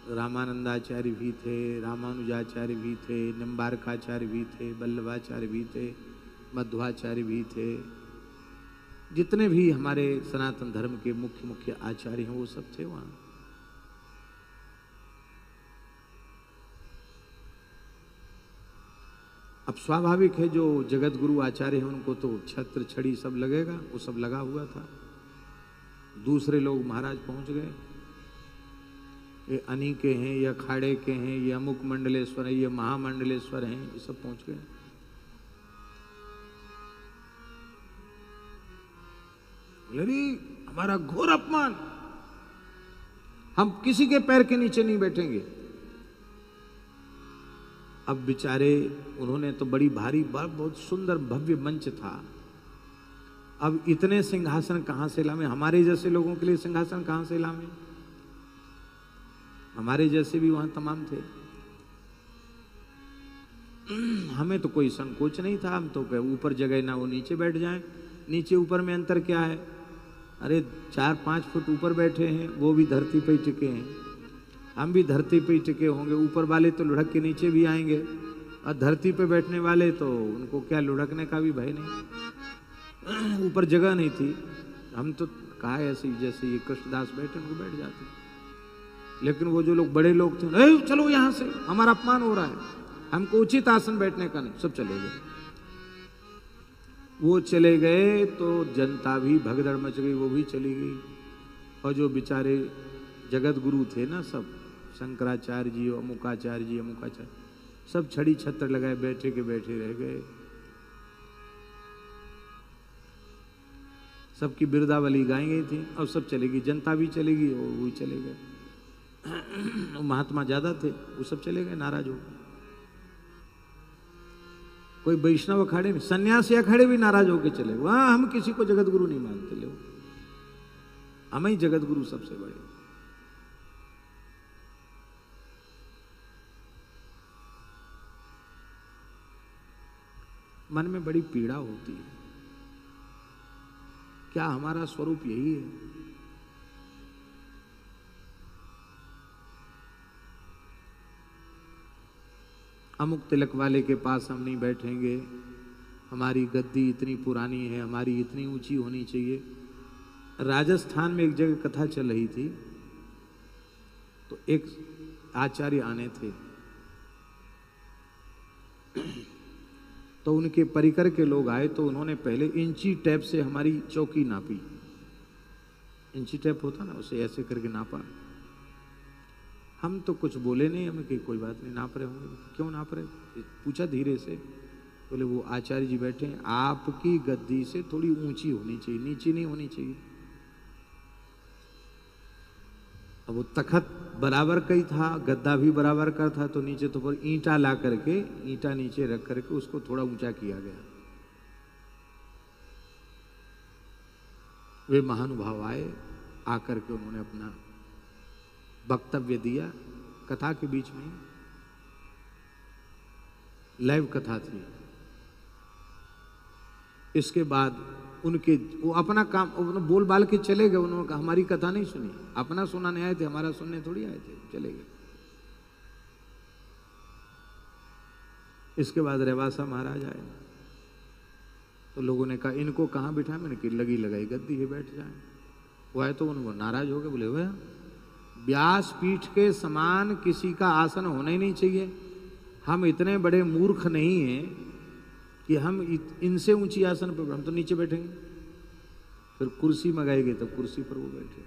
रामानंदाचार्य भी थे, रामानुजाचार्य भी थे, निम्बारकाचार्य भी थे, वल्लभाचार्य भी थे, मध्वाचार्य भी थे। जितने भी हमारे सनातन धर्म के मुख्य मुख्य आचार्य हैं वो सब थे वहां। अब स्वाभाविक है जो जगत गुरु आचार्य हैं उनको तो छत्र छड़ी सब लगेगा, वो सब लगा हुआ था। दूसरे लोग महाराज पहुंच गए, ये अनी के हैं, ये अखाड़े के हैं, ये अमुक मंडलेश्वर हैं, ये महामंडलेश्वर हैं, ये सब पहुंच गए। अरे हमारा घोर अपमान, हम किसी के पैर के नीचे नहीं बैठेंगे। अब बेचारे उन्होंने तो बड़ी भारी, बहुत सुंदर भव्य मंच था। अब इतने सिंहासन कहां से लावे? हमारे जैसे लोगों के लिए सिंहासन कहां से लावे? हमारे जैसे भी वहां तमाम थे। हमें तो कोई संकोच नहीं था, हम तो ऊपर जगह ना वो नीचे बैठ जाएं। नीचे ऊपर में अंतर क्या है? अरे 4-5 फुट ऊपर बैठे हैं, वो भी धरती पे ही टिके हैं, हम भी धरती पे ही टिके होंगे। ऊपर वाले तो लुढ़क के नीचे भी आएंगे, और धरती पे बैठने वाले तो उनको क्या लुढ़कने का भी भय नहीं। ऊपर जगह नहीं थी, हम तो कहा ऐसे जैसे ये कृष्णदास बैठे उनको बैठ जाते। लेकिन वो जो लोग बड़े लोग थे, चलो यहाँ से, हमारा अपमान हो रहा है, हमको उचित आसन बैठने का नहीं, सब चले गए। वो चले गए तो जनता भी भगदड़ मच गई, वो भी चली गई। और जो बेचारे जगत गुरु थे ना, सब शंकराचार्य जी, अमुकाचार्य जी, अमुकाचार्य, सब छड़ी छत्र लगाए बैठे के बैठे रह गए। सबकी बिरदावली गाई गई थी और सब चलेगी, जनता भी चलेगी और वो चले गए। महात्मा ज्यादा थे, वो सब चले गए नाराज हो गए। कोई वैष्णव अखाड़े में, सन्यासी अखाड़े भी नाराज होके चले गए। वहां हम किसी को जगत गुरु नहीं मानते, लो हम ही जगत गुरु सबसे बड़े। मन में बड़ी पीड़ा होती है, क्या हमारा स्वरूप यही है? अमुक तिलक वाले के पास हम नहीं बैठेंगे, हमारी गद्दी इतनी पुरानी है, हमारी इतनी ऊंची होनी चाहिए। राजस्थान में एक जगह कथा चल रही थी, तो एक आचार्य आने थे, तो उनके परिकर के लोग आए, तो उन्होंने पहले इंची टेप से हमारी चौकी नापी। इंची टेप होता ना, उसे ऐसे करके नापा। हम तो कुछ बोले नहीं, हमें कि कोई बात नहीं, नाप रहे होंगे। क्यों नाप रहे? पूछा धीरे से। बोले वो आचार्य जी बैठे हैं, आपकी गद्दी से थोड़ी ऊंची होनी चाहिए, नीची नहीं होनी चाहिए। अब वो तखत बराबर का ही था, गद्दा भी बराबर का था, तो नीचे तो पर ईंटा ला करके, ईंटा नीचे रख करके उसको थोड़ा ऊंचा किया गया। वे महानुभाव आए, आकर के उन्होंने अपना वक्तव्य दिया। कथा के बीच में लाइव कथा थी। इसके बाद उनके वो अपना काम बोल बाल के चले गए। उन्होंने कहा हमारी कथा नहीं सुनी, अपना सुनाने आए थे, हमारा सुनने थोड़ी आए थे, चले गए। इसके बाद रेवासा महाराज आए, तो लोगों ने कहा इनको कहाँ बिठा? मैंने कि लगी लगाई गद्दी है, बैठ जाए। वो आए तो उनको नाराज हो गए, बोले वह व्यास पीठ के समान किसी का आसन होना ही नहीं चाहिए। हम इतने बड़े मूर्ख नहीं हैं कि हम इनसे ऊंची आसन पर, हम तो नीचे बैठेंगे। फिर कुर्सी मंगाई गई, तब कुर्सी पर वो बैठे।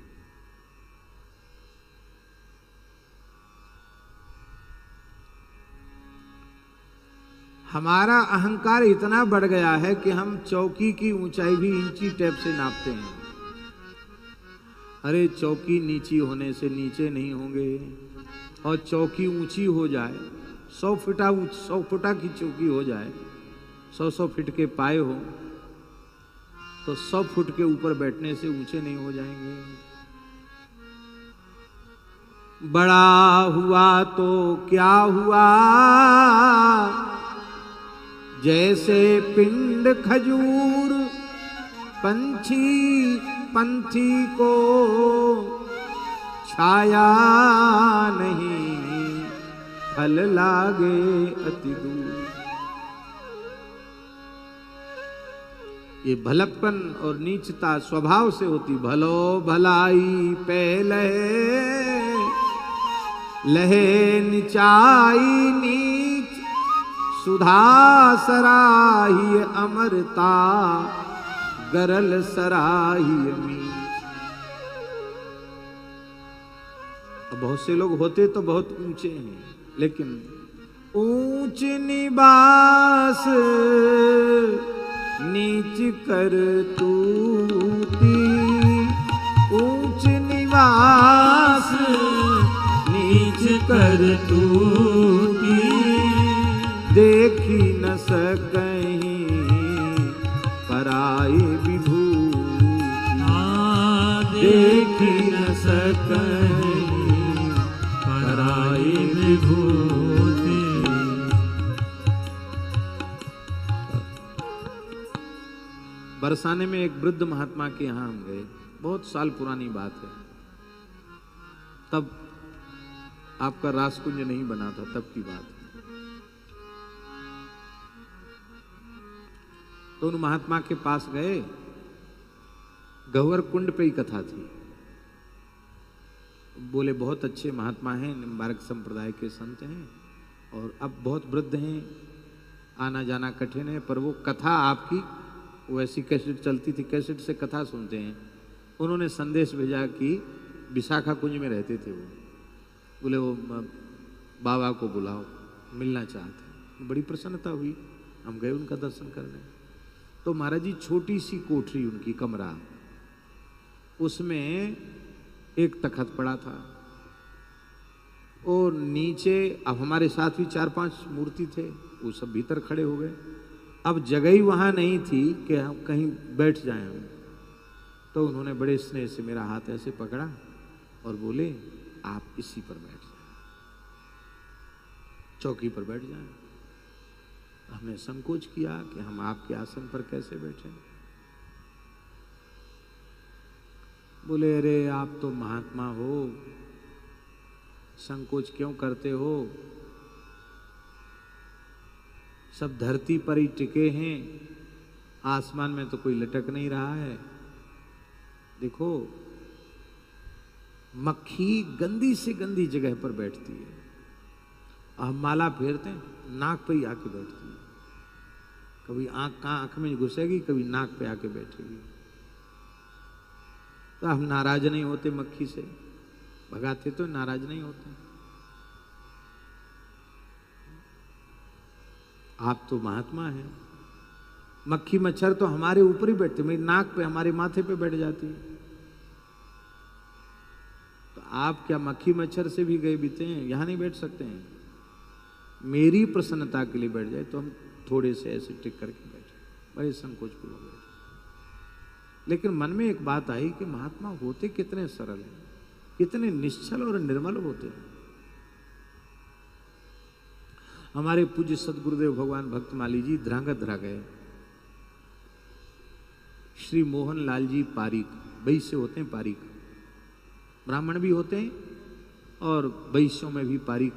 हमारा अहंकार इतना बढ़ गया है कि हम चौकी की ऊंचाई भी इंची टेप से नापते हैं। अरे चौकी नीची होने से नीचे नहीं होंगे, और चौकी ऊंची हो जाए, 100 फुटा की चौकी हो जाए, 100 फीट के पाए हो, तो 100 फुट के ऊपर बैठने से ऊंचे नहीं हो जाएंगे। बड़ा हुआ तो क्या हुआ, जैसे पिंड खजूर, पंछी पंथी को छाया नहीं, फल लागे अति दूर। ये भलपन और नीचता स्वभाव से होती। भलो भलाई पहले लहे नीचाई नीच, सुधा सराही अमरता, गरल सराही मीच। बहुत से लोग होते तो बहुत ऊंचे हैं, लेकिन ऊंच निवास नीच कर तूती, ऊंच निवास नीच कर तूती, देखी न सकहीं पराई विभूति, देखी न सकहीं पराई विभूति। बरसाने में एक वृद्ध महात्मा के यहां हम गए, बहुत साल पुरानी बात है। तब आपका रासकुंज नहीं बना था, तब की बात है। तो उन महात्मा के पास गए, गह्वर कुंड पे ही कथा थी। बोले बहुत अच्छे महात्मा हैं, निम्बारक संप्रदाय के संत हैं, और अब बहुत वृद्ध हैं, आना जाना कठिन है, पर वो कथा आपकी, वो ऐसी कैसेट चलती थी, कैसेट से कथा सुनते हैं। उन्होंने संदेश भेजा कि विशाखा कुंज में रहते थे वो, बोले वो बाबा को बुलाओ, मिलना चाहते हैं। बड़ी प्रसन्नता हुई, हम गए उनका दर्शन करने। तो महाराज जी छोटी सी कोठरी उनकी, कमरा, उसमें एक तखत पड़ा था, और नीचे अब हमारे साथ भी 4-5 मूर्ति थे, वो सब भीतर खड़े हो गए। अब जगह ही वहां नहीं थी कि हम कहीं बैठ जाएं हम। तो उन्होंने बड़े स्नेह से मेरा हाथ ऐसे पकड़ा और बोले आप इसी पर बैठ जाएं, चौकी पर बैठ जाएं। हमने संकोच किया कि हम आपके आसन पर कैसे बैठें। बोले अरे आप तो महात्मा हो, संकोच क्यों करते हो, सब धरती पर ही टिके हैं, आसमान में तो कोई लटक नहीं रहा है। देखो मक्खी गंदी से गंदी जगह पर बैठती है, हम माला फेरते हैं, नाक पे ही आके बैठती है। कभी आंख में घुसेगी, कभी नाक पे आके बैठेगी। तो हम नाराज नहीं होते मक्खी से, भगाते तो नाराज नहीं होते। आप तो महात्मा हैं। मक्खी मच्छर तो हमारे ऊपर ही बैठते, मेरी नाक पे, हमारे माथे पे बैठ जाती है। तो आप क्या मक्खी मच्छर से भी गए बीते हैं, यहां नहीं बैठ सकते हैं? मेरी प्रसन्नता के लिए बैठ जाए तो हम थोड़े से ऐसे टिक करके बैठे, बड़े संकोच पूर्वक बैठे। लेकिन मन में एक बात आई कि महात्मा होते कितने सरल हैं, कितने निश्चल और निर्मल होते हैं। हमारे पूज्य सदगुरुदेव भगवान भक्तमाली जी ध्रांगध्रा गए। श्री मोहन लाल जी पारीक, वैश्य होते हैं पारीक, ब्राह्मण भी होते हैं और वैश्यों में भी पारीक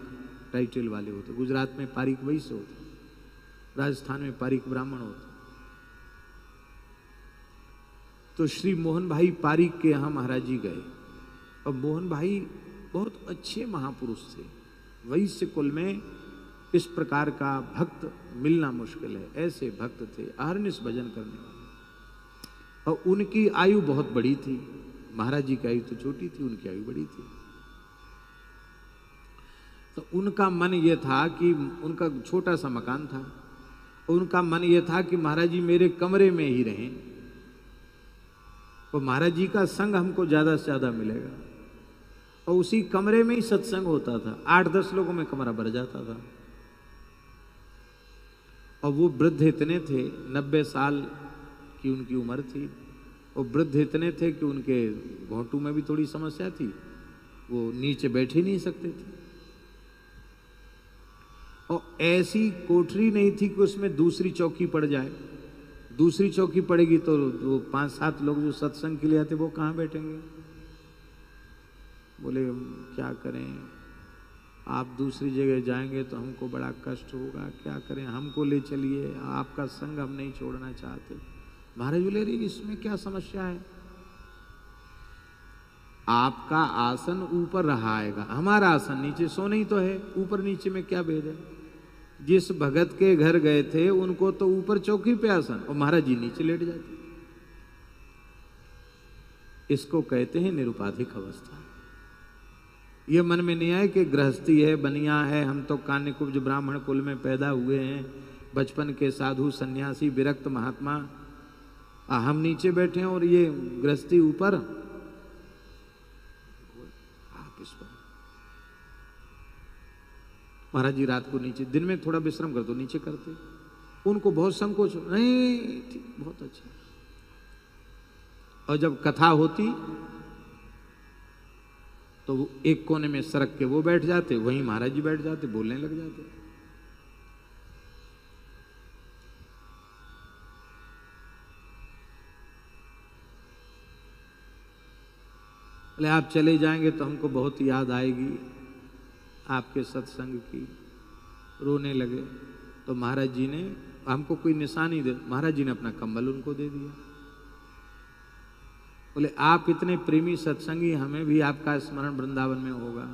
टाइटल वाले होते हैं। गुजरात में पारीक वैश्य होते हैं, राजस्थान में पारीक ब्राह्मण होते हैं। तो श्री मोहन भाई पारीक के यहाँ महाराज जी गए, और मोहन भाई बहुत अच्छे महापुरुष थे। वैश्य कुल में इस प्रकार का भक्त मिलना मुश्किल है, ऐसे भक्त थे, अहरनिश भजन करने वाले। और उनकी आयु बहुत बड़ी थी, महाराज जी की आयु तो छोटी थी, उनकी आयु बड़ी थी। तो उनका मन ये था कि उनका छोटा सा मकान था, उनका मन ये था कि महाराज जी मेरे कमरे में ही रहें, और महाराज जी का संग हमको ज्यादा से ज्यादा मिलेगा। और उसी कमरे में ही सत्संग होता था, 8-10 लोगों में कमरा भर जाता था। और वो वृद्ध इतने थे, 90 साल की उनकी उम्र थी, और वृद्ध इतने थे कि उनके घोंटू में भी थोड़ी समस्या थी, वो नीचे बैठ ही नहीं सकते थे। और ऐसी कोठरी नहीं थी कि उसमें दूसरी चौकी पड़ जाए। दूसरी चौकी पड़ेगी तो वो 5-7 लोग जो सत्संग के लिए आते वो कहाँ बैठेंगे। बोले क्या करें, आप दूसरी जगह जाएंगे तो हमको बड़ा कष्ट होगा, क्या करें, हमको ले चलिए, आपका संग हम नहीं छोड़ना चाहते। महाराज बोले रे इसमें क्या समस्या है, आपका आसन ऊपर रहा आएगा, हमारा आसन नीचे, सोना ही तो है, ऊपर नीचे में क्या भेद है। जिस भगत के घर गए थे उनको तो ऊपर चौकी पे आसन, और महाराज जी नीचे लेट जाते। इसको कहते हैं निरुपाधिक अवस्था। ये मन में नहीं आए कि गृहस्थी है, बनिया है, हम तो कान्यकुब्ज ब्राह्मण कुल में पैदा हुए हैं, बचपन के साधु सन्यासी विरक्त महात्मा, हम नीचे बैठे हैं और ये गृहस्थी ऊपर। आप इस पर महाराज जी रात को नीचे, दिन में थोड़ा विश्राम कर दो, नीचे करते। उनको बहुत संकोच, नहीं ठीक, बहुत अच्छा। और जब कथा होती तो वो एक कोने में सरक के वो बैठ जाते, वहीं महाराज जी बैठ जाते, बोलने लग जाते। बोले आप चले जाएंगे तो हमको बहुत याद आएगी आपके सत्संग की। रोने लगे तो महाराज जी ने हमको कोई निशानी दे, महाराज जी ने अपना कंबल उनको दे दिया। बोले आप इतने प्रेमी सत्संगी, हमें भी आपका स्मरण वृंदावन में होगा।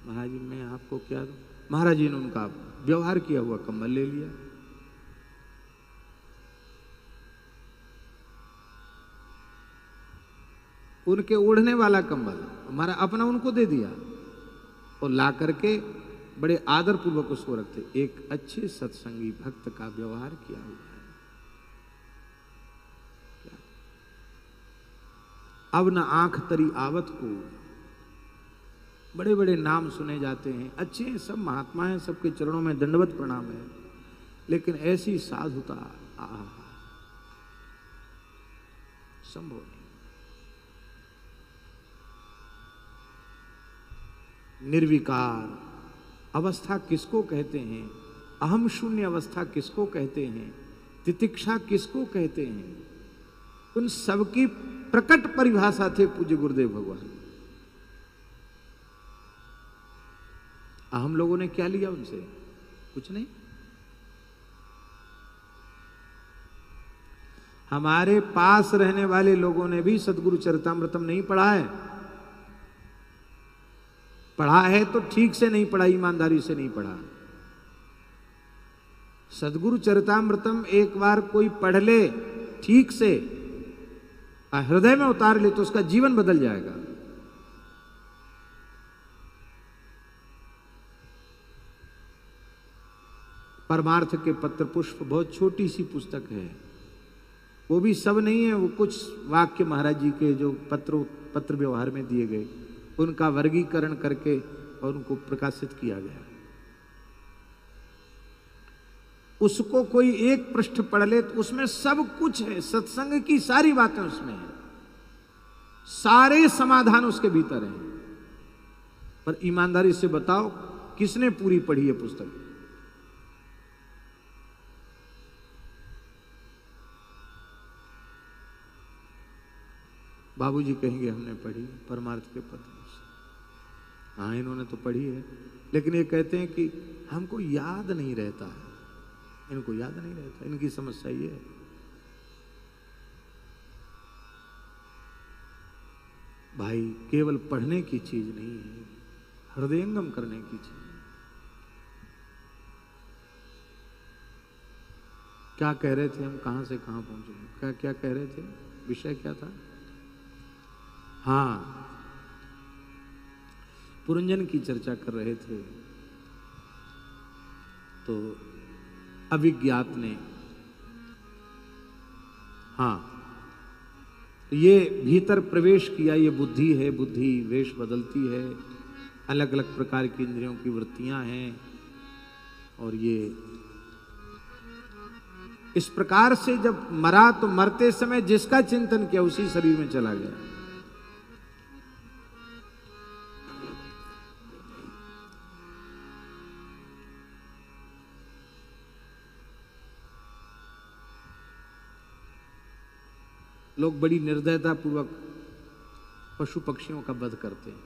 महाराज जी मैं आपको क्या दूं। महाराज जी ने उनका व्यवहार किया हुआ कंबल ले लिया। उनके ओढ़ने वाला कंबल हमारा अपना उनको दे दिया, और ला करके बड़े आदर पूर्वक उसको रखते। एक अच्छे सत्संगी भक्त का व्यवहार किया हुआ है। अब न आंख तरी आवत को, बड़े बड़े नाम सुने जाते हैं, अच्छे हैं, सब महात्मा हैं, सबके चरणों में दंडवत प्रणाम है, लेकिन ऐसी साधुता संभव नहीं। निर्विकार अवस्था किसको कहते हैं, अहम शून्य अवस्था किसको कहते हैं, तितिक्षा किसको कहते हैं, उन सबकी प्रकट परिभाषा थे पूज्य गुरुदेव भगवान। हम लोगों ने क्या लिया उनसे, कुछ नहीं। हमारे पास रहने वाले लोगों ने भी सदगुरु चरितामृतम नहीं पढ़ा है। पढ़ा है तो ठीक से नहीं पढ़ा, ईमानदारी से नहीं पढ़ा। सदगुरु चरितामृतम एक बार कोई पढ़ ले ठीक से, हृदय में उतार ले, तो उसका जीवन बदल जाएगा। परमार्थ के पत्र पुष्प बहुत छोटी सी पुस्तक है, वो भी सब नहीं है, वो कुछ वाक्य महाराज जी के जो पत्र व्यवहार में दिए गए, उनका वर्गीकरण करके और उनको प्रकाशित किया गया। उसको कोई एक पृष्ठ पढ़ ले तो उसमें सब कुछ है, सत्संग की सारी बातें उसमें है, सारे समाधान उसके भीतर हैं। पर ईमानदारी से बताओ किसने पूरी पढ़ी है पुस्तक? बाबूजी कहेंगे हमने पढ़ी परमार्थ के पत्र। हाँ इन्होंने तो पढ़ी है, लेकिन ये कहते हैं कि हमको याद नहीं रहता है। इनको याद नहीं रहता, इनकी समस्या ये है। भाई केवल पढ़ने की चीज नहीं है, हृदयंगम करने की चीज। क्या कह रहे थे हम, कहां से कहां पहुंचे, क्या क्या कह रहे थे, विषय क्या था? हाँ पुरंजन की चर्चा कर रहे थे। तो अविज्ञात ने। हाँ, ये भीतर प्रवेश किया, ये बुद्धि है, बुद्धि वेश बदलती है, अलग अलग प्रकार की इंद्रियों की वृत्तियां हैं, और ये इस प्रकार से जब मरा तो मरते समय जिसका चिंतन किया उसी शरीर में चला गया। लोग बड़ी निर्दयता पूर्वक पशु पक्षियों का वध करते हैं,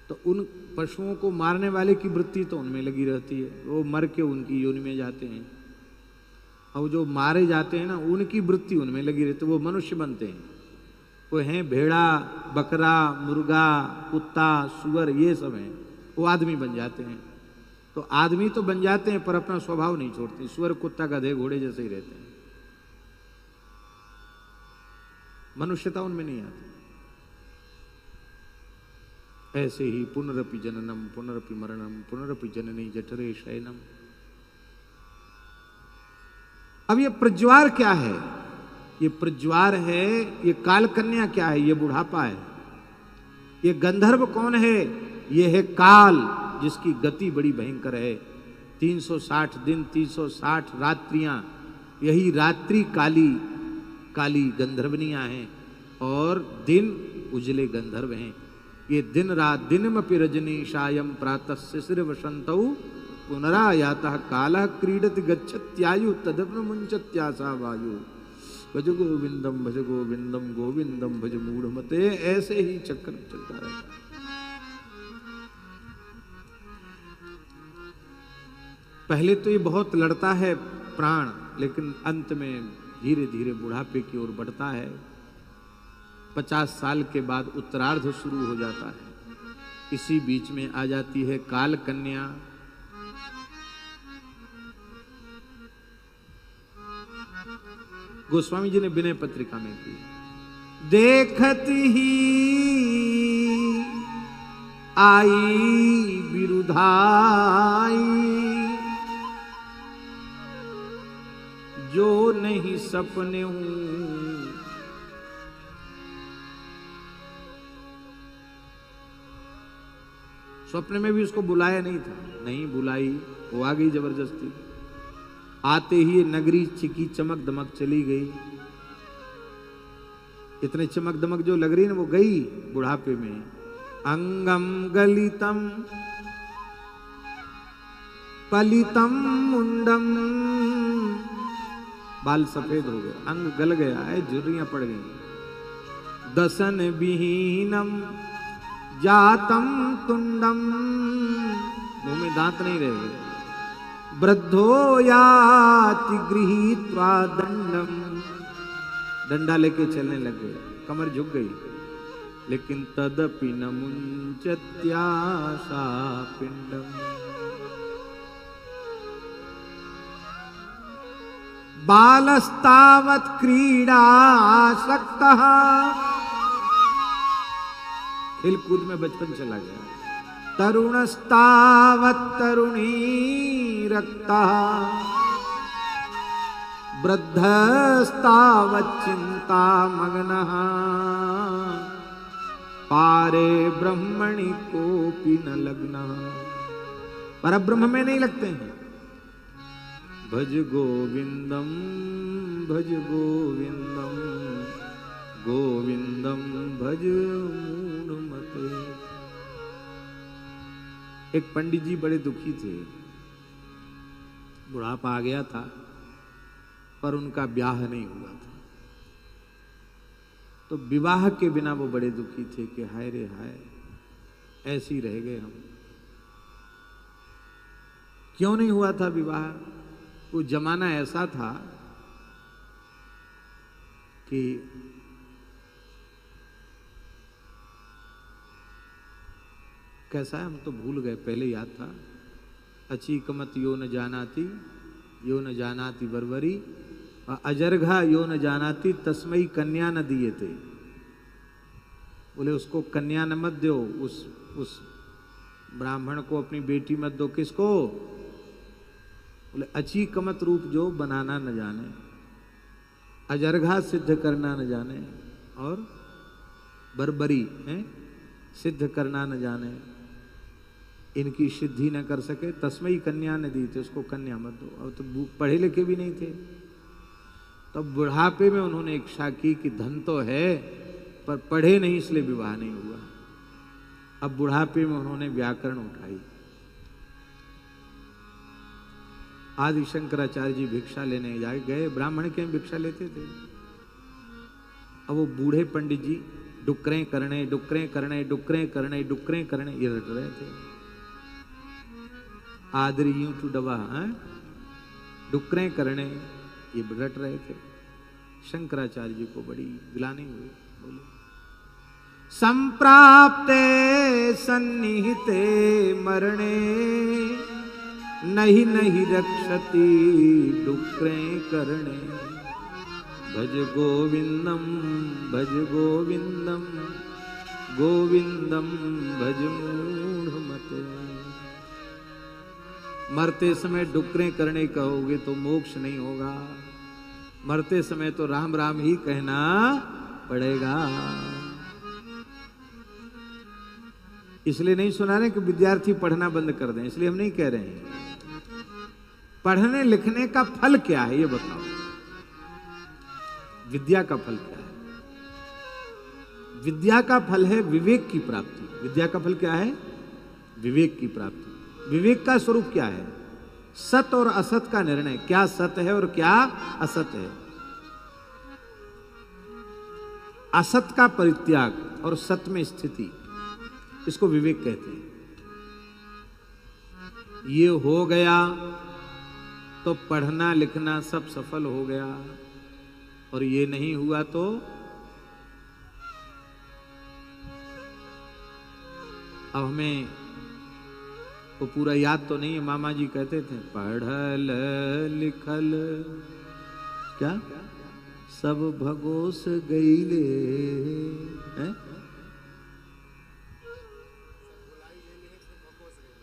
तो उन पशुओं को मारने वाले की वृत्ति तो उनमें लगी रहती है, वो मर के उनकी योनि में जाते हैं, और जो मारे जाते हैं ना उनकी वृत्ति उनमें लगी रहती है, वो मनुष्य बनते हैं। वो हैं भेड़ा, बकरा, मुर्गा, कुत्ता, सुअर, ये सब हैं, वो आदमी बन जाते हैं। तो आदमी तो बन जाते हैं पर अपना स्वभाव नहीं छोड़ते, सुअर, कुत्ता, गधे, घोड़े जैसे ही रहते हैं, मनुष्यता उनमें नहीं आती। ऐसे ही पुनरपि जननम पुनरपि मरणम पुनरपि जननी जठरे शयनम। अब ये प्रज्वार क्या है? ये प्रज्वार है, ये काल कन्या क्या है? ये बुढ़ापा है। ये गंधर्व कौन है? ये है काल, जिसकी गति बड़ी भयंकर है। 360 दिन 360 रात्रियां, यही रात्रि काली काली गंधर्वनियां हैं, और दिन उजले गंधर्व हैं। ये दिन रात, दिनमपि रजनीशायं प्रातः शिशिर वसंतौ पुनरायातः कालः क्रीडति गच्छत्यायु तदप्न मुंचत्यासा वायु। भज गोविंदम भज गोविंदम गोविंदम भज मूढ़मते। ऐसे ही चक्कर चलता रहता है। पहले तो ये बहुत लड़ता है प्राण, लेकिन अंत में धीरे धीरे बुढ़ापे की ओर बढ़ता है। 50 साल के बाद उत्तरार्ध शुरू हो जाता है। इसी बीच में आ जाती है काल कन्या। गोस्वामी जी ने विनय पत्रिका में की, देखत ही आई बिरुधाई, जो नहीं सपने हूं। स्वप्न में भी उसको बुलाया नहीं था, नहीं बुलाई, वो आ गई जबरदस्ती। आते ही नगरी चिकी चमक दमक चली गई। इतने चमक दमक जो लग रही ना, वो गई बुढ़ापे में। अंगम गलितम पलितम मुंडम, बाल सफेद हो गए, अंग गल गया है, झुर्रियां पड़ गई। दसन विहीनम जातम तुंडम, मुंह में दांत नहीं रह गए। वृद्धो याति गृहीत्वा दंडम, डंडा लेके चलने लग गए, कमर झुक गई। लेकिन तदपि न मुंचत्यासा पिंडम, बालस्तावत् क्रीडासक्तः, खेल कूद में बचपन चला गया। तरुणस्तावत् तरुणी रक्तः, वृद्धस्तावत् चिंता मग्नः, पारे ब्रह्मणि कोपि न लग्नः, परब्रह्म में नहीं लगते हैं। भज गोविंदम भज गोविंदम गोविंदम भज मूढ़मते। एक पंडित जी बड़े दुखी थे, बुढ़ापा आ गया था, पर उनका ब्याह नहीं हुआ था। तो विवाह के बिना वो बड़े दुखी थे कि हाय रे हाय, ऐसे ही रह गए हम। क्यों नहीं हुआ था विवाह? वो जमाना ऐसा था कि कैसा है, हम तो भूल गए, पहले याद था। अचीकमत यो न जानाति बरबरी, अजरघा यो न जानाति तस्मई कन्या न दिए थे। बोले उसको कन्या न मत दो, उस ब्राह्मण को अपनी बेटी मत दो। किसको? बोले अची कमत रूप जो बनाना न जाने, अजरघा सिद्ध करना न जाने, और बर्बरी है सिद्ध करना न जाने, इनकी सिद्धि न कर सके, तस्मई कन्या ने दी थी, उसको कन्या मत दो। अब तो पढ़े लिखे भी नहीं थे। तब बुढ़ापे में उन्होंने इच्छा की कि धन तो है पर पढ़े नहीं, इसलिए विवाह नहीं हुआ। अब बुढ़ापे में उन्होंने व्याकरण उठाई। आदि शंकराचार्य जी भिक्षा लेने जाए गए, ब्राह्मण के भिक्षा लेते थे। अब वो बूढ़े पंडित जी डुक्करें करने डुक्करें करने डुक्करें करने डुक्करें करने ये रट रहे थे। आदरी यूं टू डबा डुक्करें करने ये रट रहे थे। शंकराचार्य जी को बड़ी ग्लानि हुई। बोले संप्राप्ते सन्निहिते मरणे नहीं नहीं रक्षति डुक्करें करने, भज गोविंदम गोविंदम भज मूढ़मते। मरते समय डुक्करें करने कहोगे तो मोक्ष नहीं होगा, मरते समय तो राम राम ही कहना पड़ेगा। इसलिए नहीं सुना रहे कि विद्यार्थी पढ़ना बंद कर दें, इसलिए हम नहीं कह रहे हैं। पढ़ने लिखने का फल क्या है ये बताओ, विद्या का फल क्या है? विद्या का फल है विवेक की प्राप्ति। विद्या का फल क्या है? विवेक की प्राप्ति। विवेक का स्वरूप क्या है? सत और असत का निर्णय, क्या सत है और क्या असत है। असत का परित्याग और सत में स्थिति, इसको विवेक कहते हैं। ये हो गया तो पढ़ना लिखना सब सफल हो गया, और ये नहीं हुआ तो अब हमें वो पूरा याद तो नहीं है। मामा जी कहते थे पढ़ल लिखल क्या सब भगोस गईले हैं?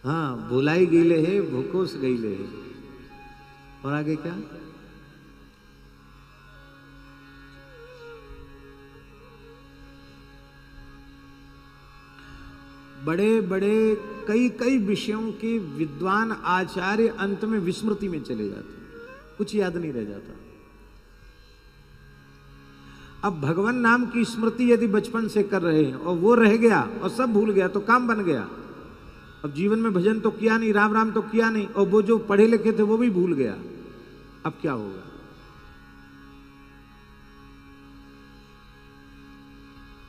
हाँ, भुलाई गईले है भूकोस गईले है। और आगे क्या? बड़े बड़े कई कई विषयों के विद्वान आचार्य अंत में विस्मृति में चले जाते, कुछ याद नहीं रह जाता। अब भगवान नाम की स्मृति यदि बचपन से कर रहे हैं और वो रह गया और सब भूल गया तो काम बन गया। अब जीवन में भजन तो किया नहीं, राम राम तो किया नहीं, और वो जो पढ़े लिखे थे वो भी भूल गया, अब क्या होगा?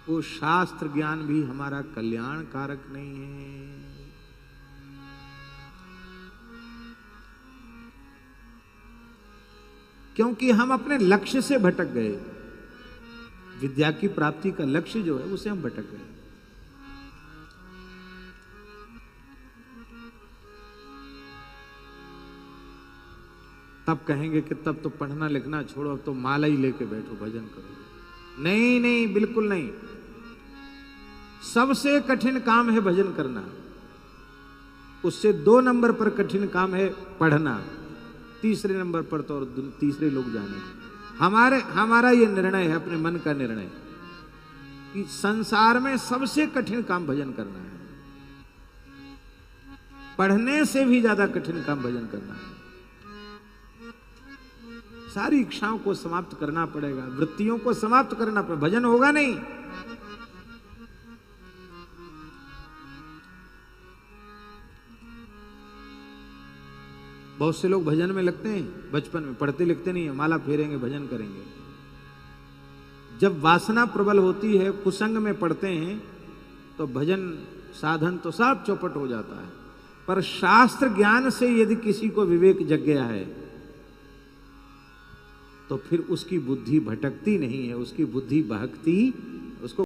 वो शास्त्र ज्ञान भी हमारा कल्याण कारक नहीं है। क्योंकि हम अपने लक्ष्य से भटक गए। विद्या की प्राप्ति का लक्ष्य जो है उसे हम भटक गए। तब कहेंगे कि तब तो पढ़ना लिखना छोड़ो, अब तो माला ही लेके बैठो भजन करो। नहीं नहीं, बिल्कुल नहीं। सबसे कठिन काम है भजन करना, उससे 2 नंबर पर कठिन काम है पढ़ना, तीसरे नंबर पर तो और तीसरे लोग जाने। हमारा ये निर्णय है, अपने मन का निर्णय, कि संसार में सबसे कठिन काम भजन करना है। पढ़ने से भी ज्यादा कठिन काम भजन करना है। सारी इच्छाओं को समाप्त करना पड़ेगा, वृत्तियों को समाप्त करना पड़ेगा, भजन होगा नहीं। बहुत से लोग भजन में लगते हैं बचपन में, पढ़ते लिखते नहीं है, माला फेरेंगे भजन करेंगे। जब वासना प्रबल होती है, कुसंग में पढ़ते हैं, तो भजन साधन तो सब चौपट हो जाता है। पर शास्त्र ज्ञान से यदि किसी को विवेक जग गया है तो फिर उसकी बुद्धि भटकती नहीं है, उसकी बुद्धि बहकती